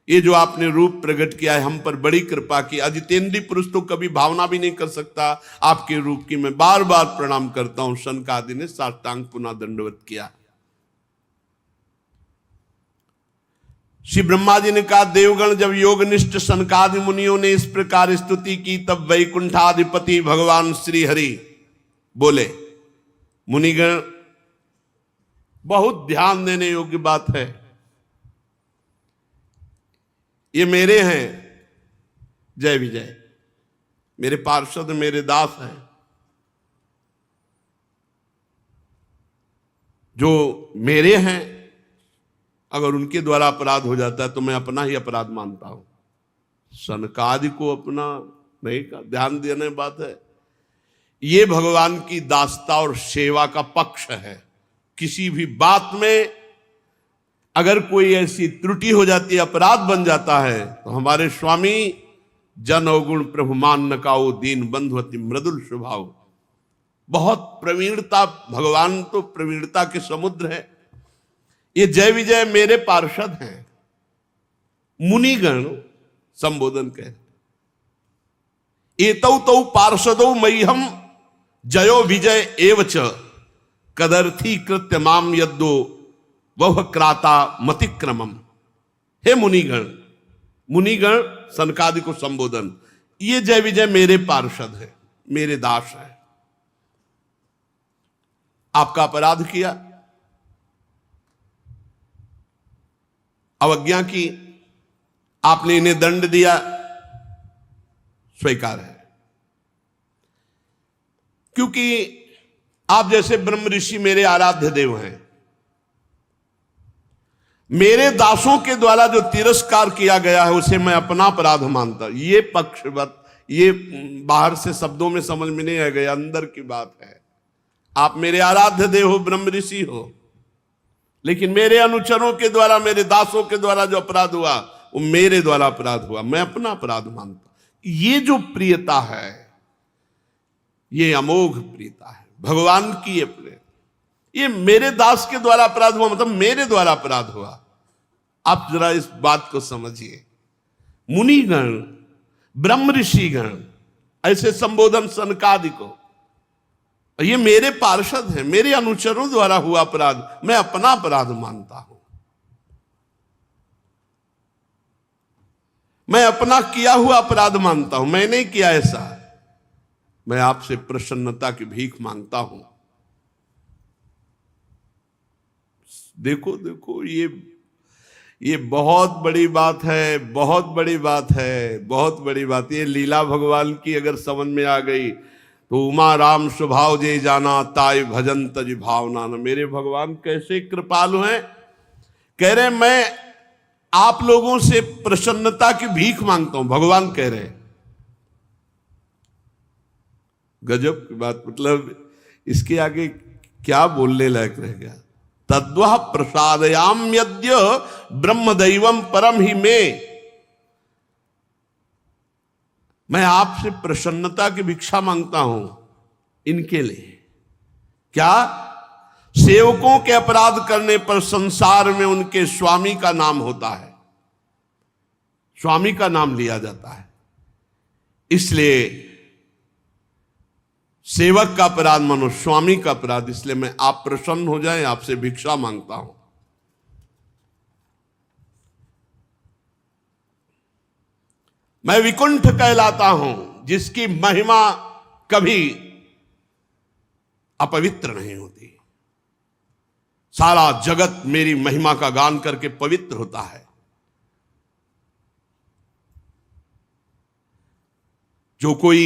ये जो आपने रूप प्रकट किया है, हम पर बड़ी कृपा की। अजितेंद्रीय पुरुष तो कभी भावना भी नहीं कर सकता आपके रूप की। मैं बार बार प्रणाम करता हूं। सनकादि ने साष्टांग पुनः दंडवत किया। श्री ब्रह्मा जी ने कहा, देवगण जब योगनिष्ठ सनकादि मुनियों ने इस प्रकार स्तुति की, तब वैकुंठाधिपति भगवान श्री हरि बोले, मुनिगण बहुत ध्यान देने योग्य बात है, ये मेरे हैं जय विजय, मेरे पार्षद मेरे दास हैं, जो मेरे हैं। अगर उनके द्वारा अपराध हो जाता है तो मैं अपना ही अपराध मानता हूं। सनकादि को अपना नहीं का ध्यान देने बात है। ये भगवान की दासता और सेवा का पक्ष है। किसी भी बात में अगर कोई ऐसी त्रुटि हो जाती है, अपराध बन जाता है, तो हमारे स्वामी जन अवगुण प्रभु मान न काओ, दीन बंधु अति मृदुल स्वभाव, बहुत प्रवीणता, भगवान तो प्रवीणता के समुद्र है। ये जय विजय मेरे पार्षद हैं। मुनिगण संबोधन कह, एतौ तौ पार्षदौ मह्यम जयो विजय एवच कदर्थी कृत्य माम यद्दो वह क्राता मतिक्रमम। हे मुनिगण, मुनिगण सनकादि को संबोधन, ये जय विजय मेरे पार्षद है, मेरे दास है। आपका अपराध किया, अवज्ञा की, आपने इन्हें दंड दिया, स्वीकार है। क्योंकि आप जैसे ब्रह्म ऋषि मेरे आराध्य देव हैं। मेरे दासों के द्वारा जो तिरस्कार किया गया है उसे मैं अपना अपराध मानता हूं। ये पक्षवत, ये बाहर से शब्दों में समझ में नहीं आ गया, अंदर की बात है। आप मेरे आराध्य देव हो, ब्रह्म ऋषि हो, लेकिन मेरे अनुचरों के द्वारा, मेरे दासों के द्वारा जो अपराध हुआ वो मेरे द्वारा अपराध हुआ, मैं अपना अपराध मानता हूं। ये जो प्रियता है, ये अमोघ प्रियता है भगवान की। ये प्रियता, ये मेरे दास के द्वारा अपराध हुआ, मतलब मेरे द्वारा अपराध हुआ। आप जरा इस बात को समझिए। मुनिगण, ब्रह्म ऋषिगण ऐसे संबोधन सनकादि को, ये मेरे पार्षद हैं, मेरे अनुचरों द्वारा हुआ अपराध मैं अपना अपराध मानता हूं। मैं अपना किया हुआ अपराध मानता हूं, मैं नहीं किया ऐसा। मैं आपसे प्रसन्नता की भीख मांगता हूं। देखो देखो, ये बहुत बड़ी बात है, बहुत बड़ी बात है, बहुत बड़ी बात। ये लीला भगवान की अगर समझ में आ गई तो उमा राम स्वभाव जे जाना, ताय भजन तज भावना न। मेरे भगवान कैसे कृपालु हैं। कह रहे मैं आप लोगों से प्रसन्नता की भीख मांगता हूं, भगवान कह रहे हैं। गजब की बात, मतलब इसके आगे क्या बोलने लायक रह गया। तद्वः प्रसादयाम यद्य ब्रह्म दैवम परम ही में। मैं आपसे प्रसन्नता की भिक्षा मांगता हूं इनके लिए। क्या? सेवकों के अपराध करने पर संसार में उनके स्वामी का नाम होता है, स्वामी का नाम लिया जाता है। इसलिए सेवक का अपराध मानो स्वामी का अपराध। इसलिए मैं आप प्रसन्न हो जाएं, आपसे भिक्षा मांगता हूं। मैं विकुंठ कहलाता हूं, जिसकी महिमा कभी अपवित्र नहीं होती। सारा जगत मेरी महिमा का गान करके पवित्र होता है। जो कोई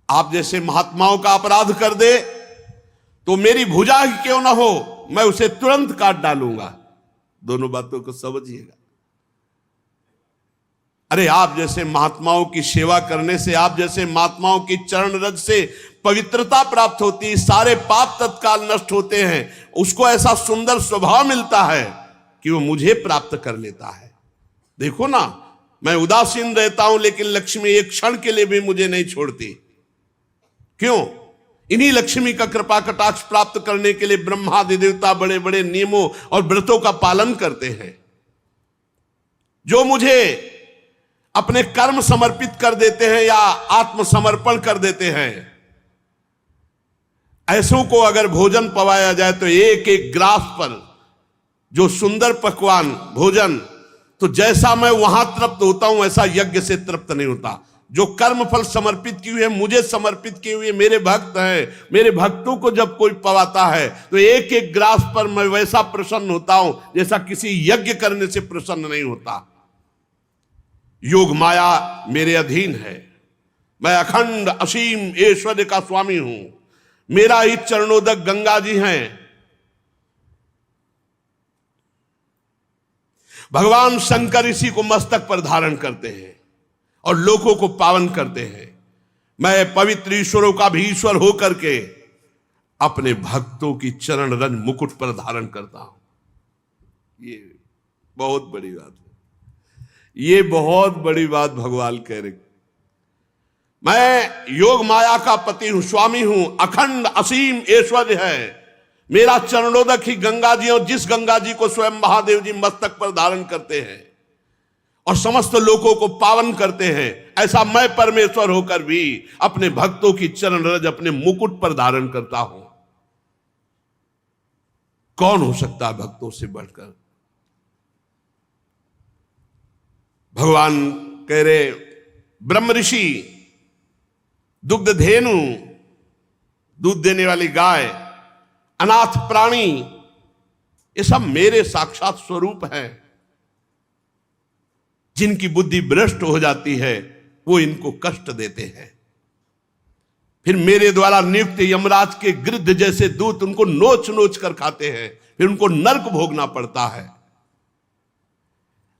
आप जैसे महात्माओं का अपराध कर दे तो मेरी भुजा ही क्यों ना हो, मैं उसे तुरंत काट डालूंगा। दोनों बातों को समझिएगा। अरे आप जैसे महात्माओं की सेवा करने से, आप जैसे महात्माओं की चरण रज से पवित्रता प्राप्त होती है, सारे पाप तत्काल नष्ट होते हैं। उसको ऐसा सुंदर स्वभाव मिलता है कि वो मुझे प्राप्त कर लेता है। देखो ना, मैं उदासीन रहता हूं लेकिन लक्ष्मी एक क्षण के लिए भी मुझे नहीं छोड़ती। क्यों? इन्हीं लक्ष्मी का कृपा कटाक्ष प्राप्त करने के लिए ब्रह्मादि देवता बड़े बड़े नियमों और व्रतों का पालन करते हैं। जो मुझे अपने कर्म समर्पित कर देते हैं या आत्मसमर्पण कर देते हैं, ऐसों को अगर भोजन पवाया जाए तो एक एक ग्रास पर जो सुंदर पकवान भोजन, तो जैसा मैं वहां तृप्त होता हूं ऐसा यज्ञ से तृप्त नहीं होता। जो कर्म फल समर्पित किए हुए, मुझे समर्पित किए हुए मेरे भक्त हैं, मेरे भक्तों को जब कोई पवाता है तो एक एक ग्रास पर मैं वैसा प्रसन्न होता हूं जैसा किसी यज्ञ करने से प्रसन्न नहीं होता। योग माया मेरे अधीन है। मैं अखंड असीम ऐश्वर्य का स्वामी हूं। मेरा ही चरणोदक गंगा जी हैं। भगवान शंकर इसी को मस्तक पर धारण करते हैं और लोगों को पावन करते हैं। मैं पवित्र ईश्वरों का भी ईश्वर होकर के अपने भक्तों की चरण रज मुकुट पर धारण करता हूं। ये बहुत बड़ी बात है। ये बहुत बड़ी बात भगवान कह रहे। मैं योग माया का पति हूं, स्वामी हूं, अखंड असीम ऐश्वर्य है। मेरा चरणोदक ही गंगा जी, और जिस गंगा जी को स्वयं महादेव जी मस्तक पर धारण करते हैं और समस्त लोगों को पावन करते हैं, ऐसा मैं परमेश्वर होकर भी अपने भक्तों की चरण रज अपने मुकुट पर धारण करता हूं। कौन हो सकता है भक्तों से बढ़कर? भगवान कह रहे, ब्रह्म ऋषि, दुग्ध धेनु, दूध देने वाली गाय, अनाथ प्राणी, ये सब मेरे साक्षात स्वरूप हैं। जिनकी बुद्धि भ्रष्ट हो जाती है वो इनको कष्ट देते हैं। फिर मेरे द्वारा नियुक्त यमराज के गिद्ध जैसे दूत उनको नोच नोच कर खाते हैं, फिर उनको नरक भोगना पड़ता है।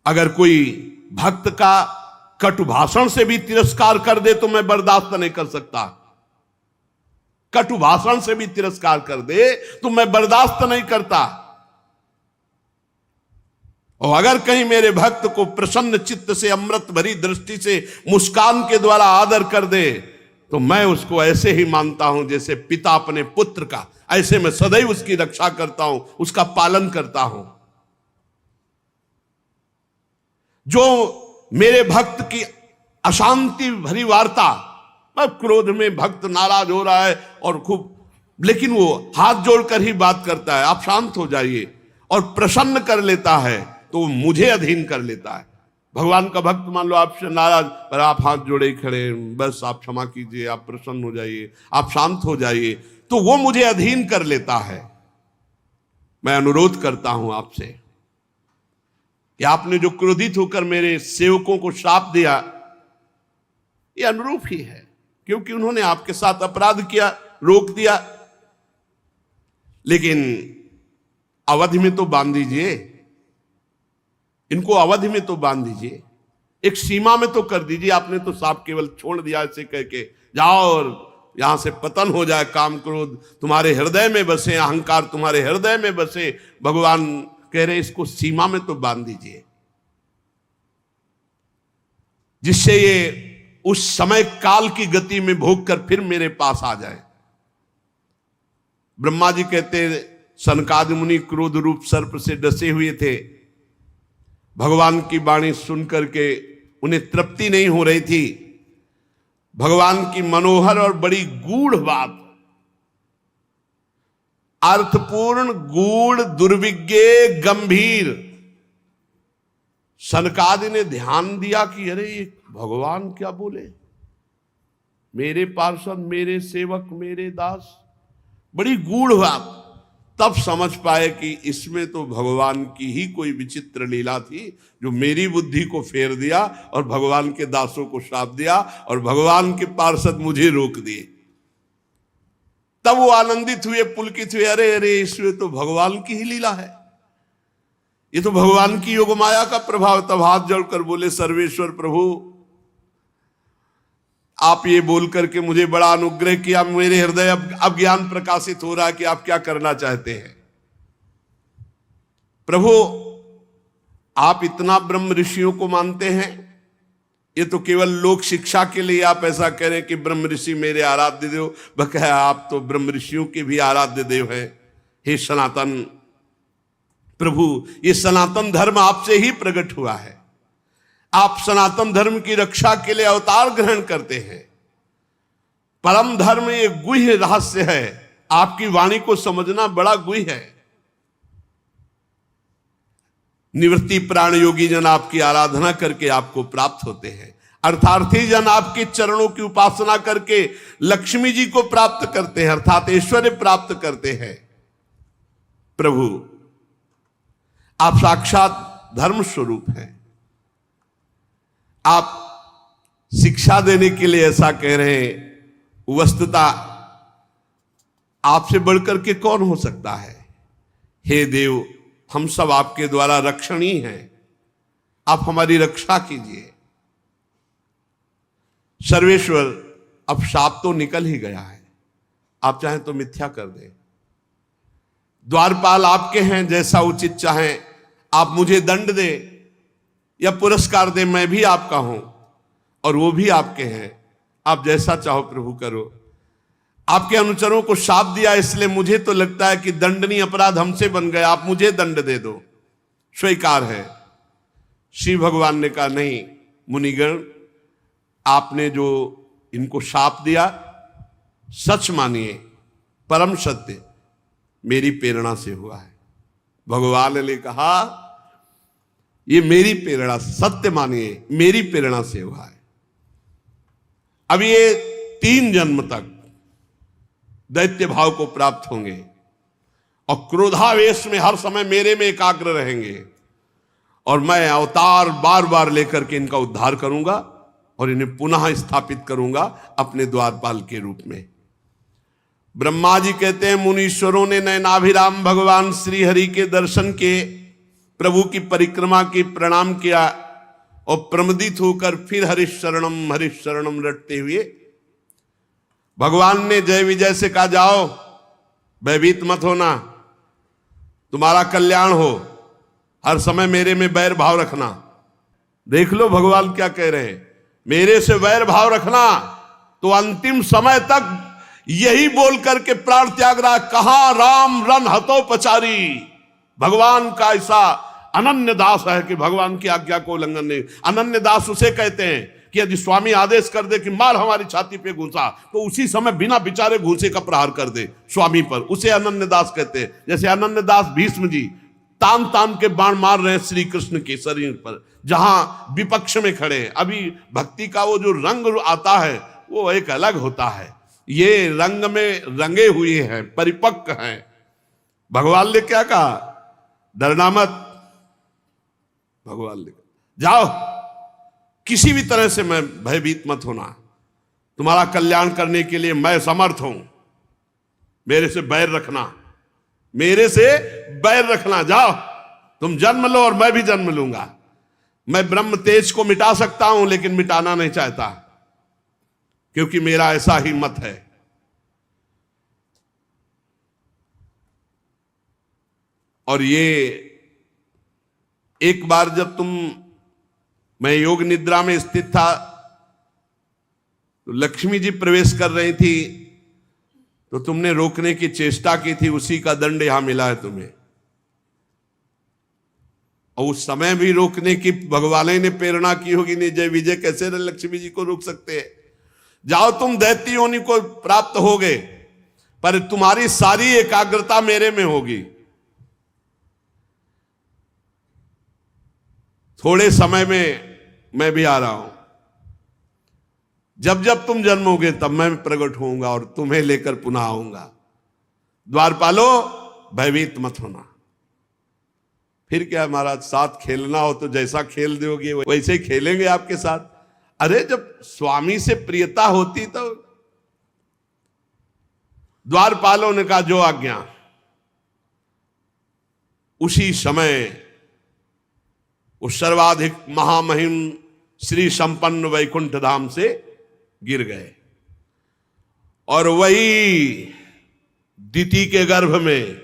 अगर कोई भक्त का कटु भाषण से भी तिरस्कार कर दे तो मैं बर्दाश्त नहीं कर सकता। कटु भाषण से भी तिरस्कार कर दे तो मैं बर्दाश्त नहीं करता। और अगर कहीं मेरे भक्त को प्रसन्न चित्त से, अमृत भरी दृष्टि से, मुस्कान के द्वारा आदर कर दे तो मैं उसको ऐसे ही मानता हूं जैसे पिता अपने पुत्र का। ऐसे मैं सदैव उसकी रक्षा करता हूं, उसका पालन करता हूं। जो मेरे भक्त की अशांति भरी वार्ता, अब क्रोध में भक्त नाराज हो रहा है और खूब, लेकिन वो हाथ जोड़कर ही बात करता है, आप शांत हो जाइए, और प्रसन्न कर लेता है तो वो मुझे अधीन कर लेता है। भगवान का भक्त मान लो आपसे नाराज, पर आप हाथ जोड़े खड़े, बस आप क्षमा कीजिए, आप प्रसन्न हो जाइए, आप शांत हो जाइए, तो वो मुझे अधीन कर लेता है। मैं अनुरोध करता हूं आपसे कि आपने जो क्रोधित होकर मेरे सेवकों को श्राप दिया, ये अनुरूप ही है, क्योंकि उन्होंने आपके साथ अपराध किया, रोक दिया। लेकिन अवधि में तो बांध दीजिए, इनको अवधि में तो बांध दीजिए, एक सीमा में तो कर दीजिए। आपने तो साफ केवल छोड़ दिया ऐसे कह के, जाओ और यहां से पतन हो जाए, काम क्रोध तुम्हारे हृदय में बसे, अहंकार तुम्हारे हृदय में बसे। भगवान कह रहे इसको सीमा में तो बांध दीजिए, जिससे ये उस समय काल की गति में भोग कर फिर मेरे पास आ जाए। ब्रह्मा जी कहते, सनकादि मुनि क्रोध रूप सर्प से डसे हुए थे। भगवान की वाणी सुनकर के उन्हें तृप्ति नहीं हो रही थी। भगवान की मनोहर और बड़ी गूढ़ बात, अर्थपूर्ण, गूढ़, दुर्विज्ञ, गंभीर, सनकादि ने ध्यान दिया कि अरे ये भगवान क्या बोले, मेरे पार्षद, मेरे सेवक, मेरे दास, बड़ी गूढ़ बात। तब समझ पाए कि इसमें तो भगवान की ही कोई विचित्र लीला थी, जो मेरी बुद्धि को फेर दिया और भगवान के दासों को श्राप दिया और भगवान के पार्षद मुझे रोक दिए। तब वो आनंदित हुए, पुलकित हुए, अरे अरे इसमें तो भगवान की ही लीला है, ये तो भगवान की योग माया का प्रभाव। तब हाथ जोड़कर बोले, सर्वेश्वर प्रभु, आप ये बोल करके मुझे बड़ा अनुग्रह किया, मेरे हृदय अब ज्ञान प्रकाशित हो रहा है कि आप क्या करना चाहते हैं। प्रभु, आप इतना ब्रह्म ऋषियों को मानते हैं, ये तो केवल लोक शिक्षा के लिए आप ऐसा कह रहे हैं कि ब्रह्म ऋषि मेरे आराध्य देव। बकह आप तो ब्रह्म ऋषियों के भी आराध्य देव हैं। हे सनातन प्रभु, ये सनातन धर्म आपसे ही प्रकट हुआ है, आप सनातन धर्म की रक्षा के लिए अवतार ग्रहण करते हैं। परम धर्म ये गुह्य रहस्य है, आपकी वाणी को समझना बड़ा गुह्य है। निवृत्ति प्राण योगी जन आपकी आराधना करके आपको प्राप्त होते हैं, अर्थार्थी जन आपके चरणों की उपासना करके लक्ष्मी जी को प्राप्त करते हैं, अर्थात ऐश्वर्य प्राप्त करते हैं। प्रभु, आप साक्षात धर्म स्वरूप हैं। आप शिक्षा देने के लिए ऐसा कह रहे हैं, वस्तुता आपसे बढ़कर के कौन हो सकता है। हे देव, हम सब आपके द्वारा रक्षणीय हैं, आप हमारी रक्षा कीजिए। सर्वेश्वर, अब शाप तो निकल ही गया है, आप चाहें तो मिथ्या कर दें। द्वारपाल आपके हैं, जैसा उचित चाहें आप मुझे दंड दें या पुरस्कार दे, मैं भी आपका हूं और वो भी आपके हैं, आप जैसा चाहो प्रभु करो। आपके अनुचरों को शाप दिया, इसलिए मुझे तो लगता है कि दंडनीय अपराध हमसे बन गया, आप मुझे दंड दे दो, स्वीकार है। श्री भगवान ने कहा, नहीं मुनिगण, आपने जो इनको शाप दिया सच मानिए, परम सत्य मेरी प्रेरणा से हुआ है। भगवान ने कहा, ये मेरी प्रेरणा, सत्य मानिए मेरी प्रेरणा से हुआ है। अब ये 3 जन्म तक दैत्य भाव को प्राप्त होंगे और क्रोधावेश में हर समय मेरे में एकाग्र रहेंगे और मैं अवतार बार बार लेकर के इनका उद्धार करूंगा और इन्हें पुनः स्थापित करूंगा अपने द्वारपाल के रूप में। ब्रह्मा जी कहते हैं, मुनीश्वरों ने नयनाभिराम भगवान श्री हरि के दर्शन के, प्रभु की परिक्रमा की, प्रणाम किया और प्रमदित होकर फिर हरिशरणम रटते हुए भगवान ने जय विजय से कहा, जाओ भयभीत मत होना, तुम्हारा कल्याण हो, हर समय मेरे में बैर भाव रखना। देख लो भगवान क्या कह रहे हैं, मेरे से वैर भाव रखना तो अंतिम समय तक यही बोल करके प्राण त्याग रहा। कहां राम रन हतो पचारी, भगवान का ऐसा अनन्य दास है कि भगवान की आज्ञा को उल्लंघन नहीं। अनन्य दास उसे कहते हैं कि यदि स्वामी आदेश कर दे कि मार हमारी छाती पे घूसा, तो उसी समय बिना विचारे घूसे का प्रहार कर दे स्वामी पर, उसे अनन्य दास कहते हैं। जैसे अनन्य दास भीष्म जी तान तान के बाण मार रहे हैं श्री कृष्ण के शरीर पर, जहां विपक्ष में खड़े हैं। अभी भक्ति का वो जो रंग आता है वो एक अलग होता है, ये रंग में रंगे हुए हैं, परिपक्व हैं। भगवान ने क्या कहा, डरना मत। भगवान ने जाओ, किसी भी तरह से मैं भयभीत मत होना, तुम्हारा कल्याण करने के लिए मैं समर्थ हूं। मेरे से बैर रखना, मेरे से बैर रखना, जाओ तुम जन्म लो और मैं भी जन्म लूंगा। मैं ब्रह्म तेज को मिटा सकता हूं लेकिन मिटाना नहीं चाहता, क्योंकि मेरा ऐसा ही मत है। और ये एक बार जब मैं योग निद्रा में स्थित था तो लक्ष्मी जी प्रवेश कर रही थी, तो तुमने रोकने की चेष्टा की थी, उसी का दंड यहां मिला है तुम्हें। और उस समय भी रोकने की भगवान ने प्रेरणा की होगी, नहीं जय विजय कैसे लक्ष्मी जी को रोक सकते हैं। जाओ तुम दैत्य योनि को प्राप्त हो गए, पर तुम्हारी सारी एकाग्रता मेरे में होगी। थोड़े समय में मैं भी आ रहा हूं, जब जब तुम जन्मोगे तब मैं प्रकट होऊंगा और तुम्हें लेकर पुनः आऊंगा। द्वारपालो, भयभीत मत होना। फिर क्या महाराज, साथ खेलना हो तो जैसा खेल दोगे वैसे ही खेलेंगे आपके साथ। अरे जब स्वामी से प्रियता होती तो द्वारपालों ने कहा जो आज्ञा। उसी समय वो सर्वाधिक महामहिम श्री संपन्न वैकुंठ धाम से गिर गए और वही दिति के गर्भ में,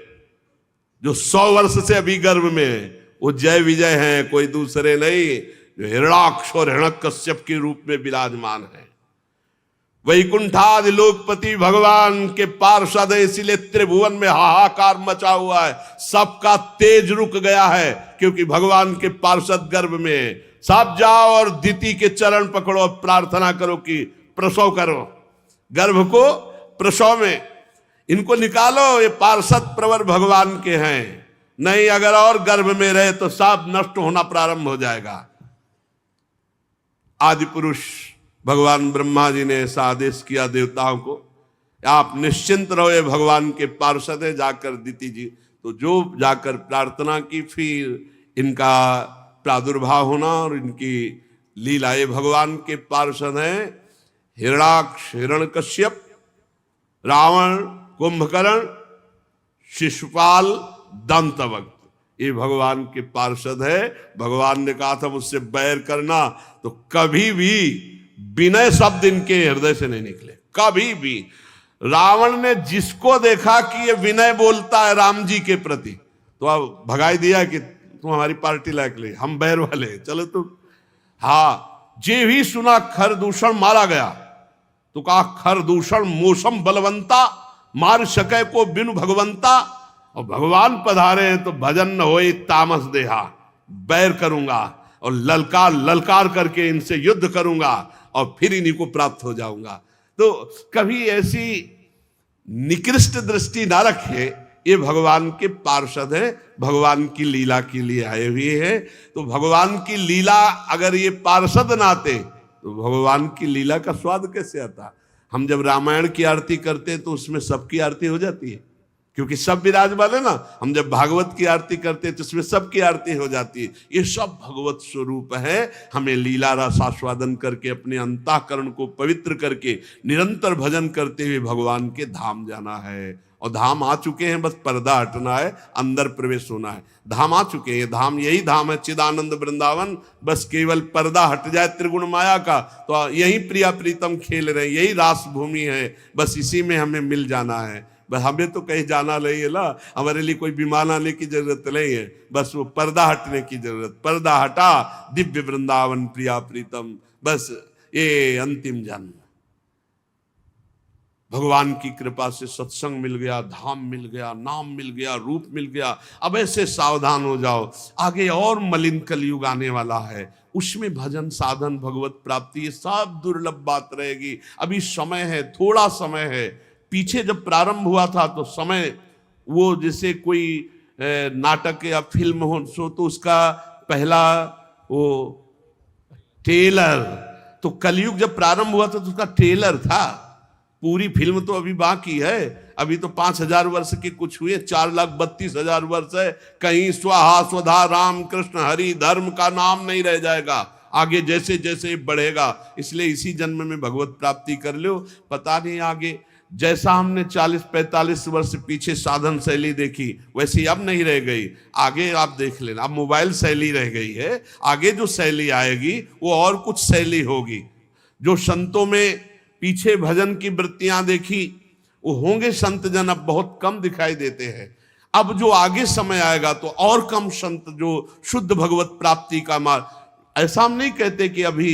जो 100 वर्ष से अभी गर्भ में है, वो जय विजय हैं, कोई दूसरे नहीं, जो हिरणाक्ष और हिरण्यकश्यप के रूप में विराजमान है। वैकुंठादि लोकपति भगवान के पार्षद है, इसीलिए त्रिभुवन में हाहाकार मचा हुआ है, सबका तेज रुक गया है, क्योंकि भगवान के पार्षद गर्भ में। सब जाओ और दिति के चरण पकड़ो, प्रार्थना करो कि प्रसव करो, गर्भ को प्रसव में इनको निकालो, ये पार्षद प्रवर भगवान के हैं। नहीं अगर और गर्भ में रहे तो सब नष्ट होना प्रारंभ हो जाएगा। आदि पुरुष भगवान ब्रह्मा जी ने ऐसा आदेश किया देवताओं को, आप निश्चिंत रहो, ये भगवान के पार्षद है। जाकर दिति जी तो जो जाकर प्रार्थना की, फिर इनका प्रादुर्भाव होना और इनकी लीला। ये भगवान के पार्षद हैं हिरणाक्ष, हिरण्यकश्यप, रावण, कुंभकर्ण, शिशुपाल, दंतवक्त, ये भगवान के पार्षद है। भगवान ने कहा था मुझसे बैर करना तो कभी भी विनय शब्द इनके हृदय से नहीं निकले, कभी भी। रावण ने जिसको देखा कि ये विनय बोलता है राम जी के प्रति, तो अब भगाई दिया कि तुम हमारी पार्टी लायक ले, हम बैर वाले, चलो तुम। हाँ, जे भी सुना खरदूषण मारा गया तो कहा खरदूषण मौसम बलवंता, मार सके को बिनु भगवंता। और भगवान पधारे हैं तो भजन न होए तामस देहा, बैर करूंगा और ललकार ललकार करके इनसे युद्ध करूंगा और फिर इन्हीं को प्राप्त हो जाऊंगा। तो कभी ऐसी निकृष्ट दृष्टि ना रखे, ये भगवान के पार्षद हैं, भगवान की लीला के लिए आए हुए हैं। तो भगवान की लीला अगर ये पार्षद ना आते तो भगवान की लीला का स्वाद कैसे आता। हम जब रामायण की आरती करते हैं तो उसमें सबकी आरती हो जाती है, क्योंकि सब विराजमान है ना। हम जब भागवत की आरती करते हैं तो उसमें सबकी आरती हो जाती है। ये सब भगवत स्वरूप है। हमें लीला रस आस्वादन करके अपने अंतःकरण को पवित्र करके निरंतर भजन करते हुए भगवान के धाम जाना है। और धाम आ चुके हैं, बस पर्दा हटना है, अंदर प्रवेश होना है। धाम आ चुके हैं, धाम यही धाम है चिदानंद वृंदावन। बस केवल पर्दा हट जाए त्रिगुण माया का तो यही प्रिया प्रीतम खेल रहे हैं, यही रास भूमि है। बस इसी में हमें मिल जाना है। बस हमें तो कहीं जाना नहीं है ना, हमारे लिए कोई विमान आने की जरूरत नहीं है, बस वो पर्दा हटने की जरूरत। पर्दा हटा, दिव्य वृंदावन प्रिया प्रीतम, बस ये अंतिम जन्म। भगवान की कृपा से सत्संग मिल गया, धाम मिल गया, नाम मिल गया, रूप मिल गया। अब ऐसे सावधान हो जाओ, आगे और मलिन कलयुग आने वाला है, उसमें भजन साधन भगवत प्राप्ति ये सब दुर्लभ बात रहेगी। अभी समय है, थोड़ा समय है। पीछे जब प्रारंभ हुआ था तो समय वो जैसे कोई नाटक या फिल्म हो सो तो उसका पहला वो ट्रेलर, तो कलयुग जब प्रारंभ हुआ था तो उसका ट्रेलर था, पूरी फिल्म तो अभी बाकी है। अभी तो 5000 वर्ष के कुछ हुए, 4,32,000 वर्ष है। कहीं स्वाहा स्वधा राम कृष्ण हरि धर्म का नाम नहीं रह जाएगा, आगे जैसे जैसे बढ़ेगा। इसलिए इसी जन्म में भगवत प्राप्ति कर लो, पता नहीं आगे। जैसा हमने 40-45 वर्ष पीछे साधन शैली देखी वैसी अब नहीं रह गई, आगे आप देख लेना। अब मोबाइल शैली रह गई है, आगे जो शैली आएगी वो और कुछ शैली होगी। जो संतों में पीछे भजन की वृत्तियां देखी वो होंगे संत जन, अब बहुत कम दिखाई देते हैं। अब जो आगे समय आएगा तो और कम संत जो शुद्ध भगवत प्राप्ति का मार्ग, ऐसा हम नहीं कहते कि अभी,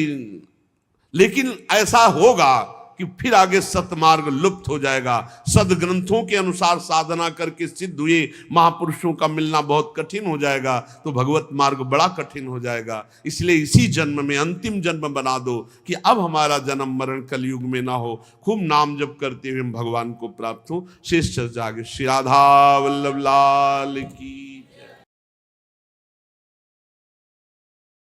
लेकिन ऐसा होगा कि फिर आगे सतमार्ग लुप्त हो जाएगा। सदग्रंथों के अनुसार साधना करके सिद्ध हुए महापुरुषों का मिलना बहुत कठिन हो जाएगा, तो भगवत मार्ग बड़ा कठिन हो जाएगा। इसलिए इसी जन्म में अंतिम जन्म बना दो कि अब हमारा जन्म मरण कलयुग में ना हो, खूब नाम जप करते हुए हम भगवान को प्राप्त हो। शेष चर्चा आगे। श्री राधा वल्लभ लाल की।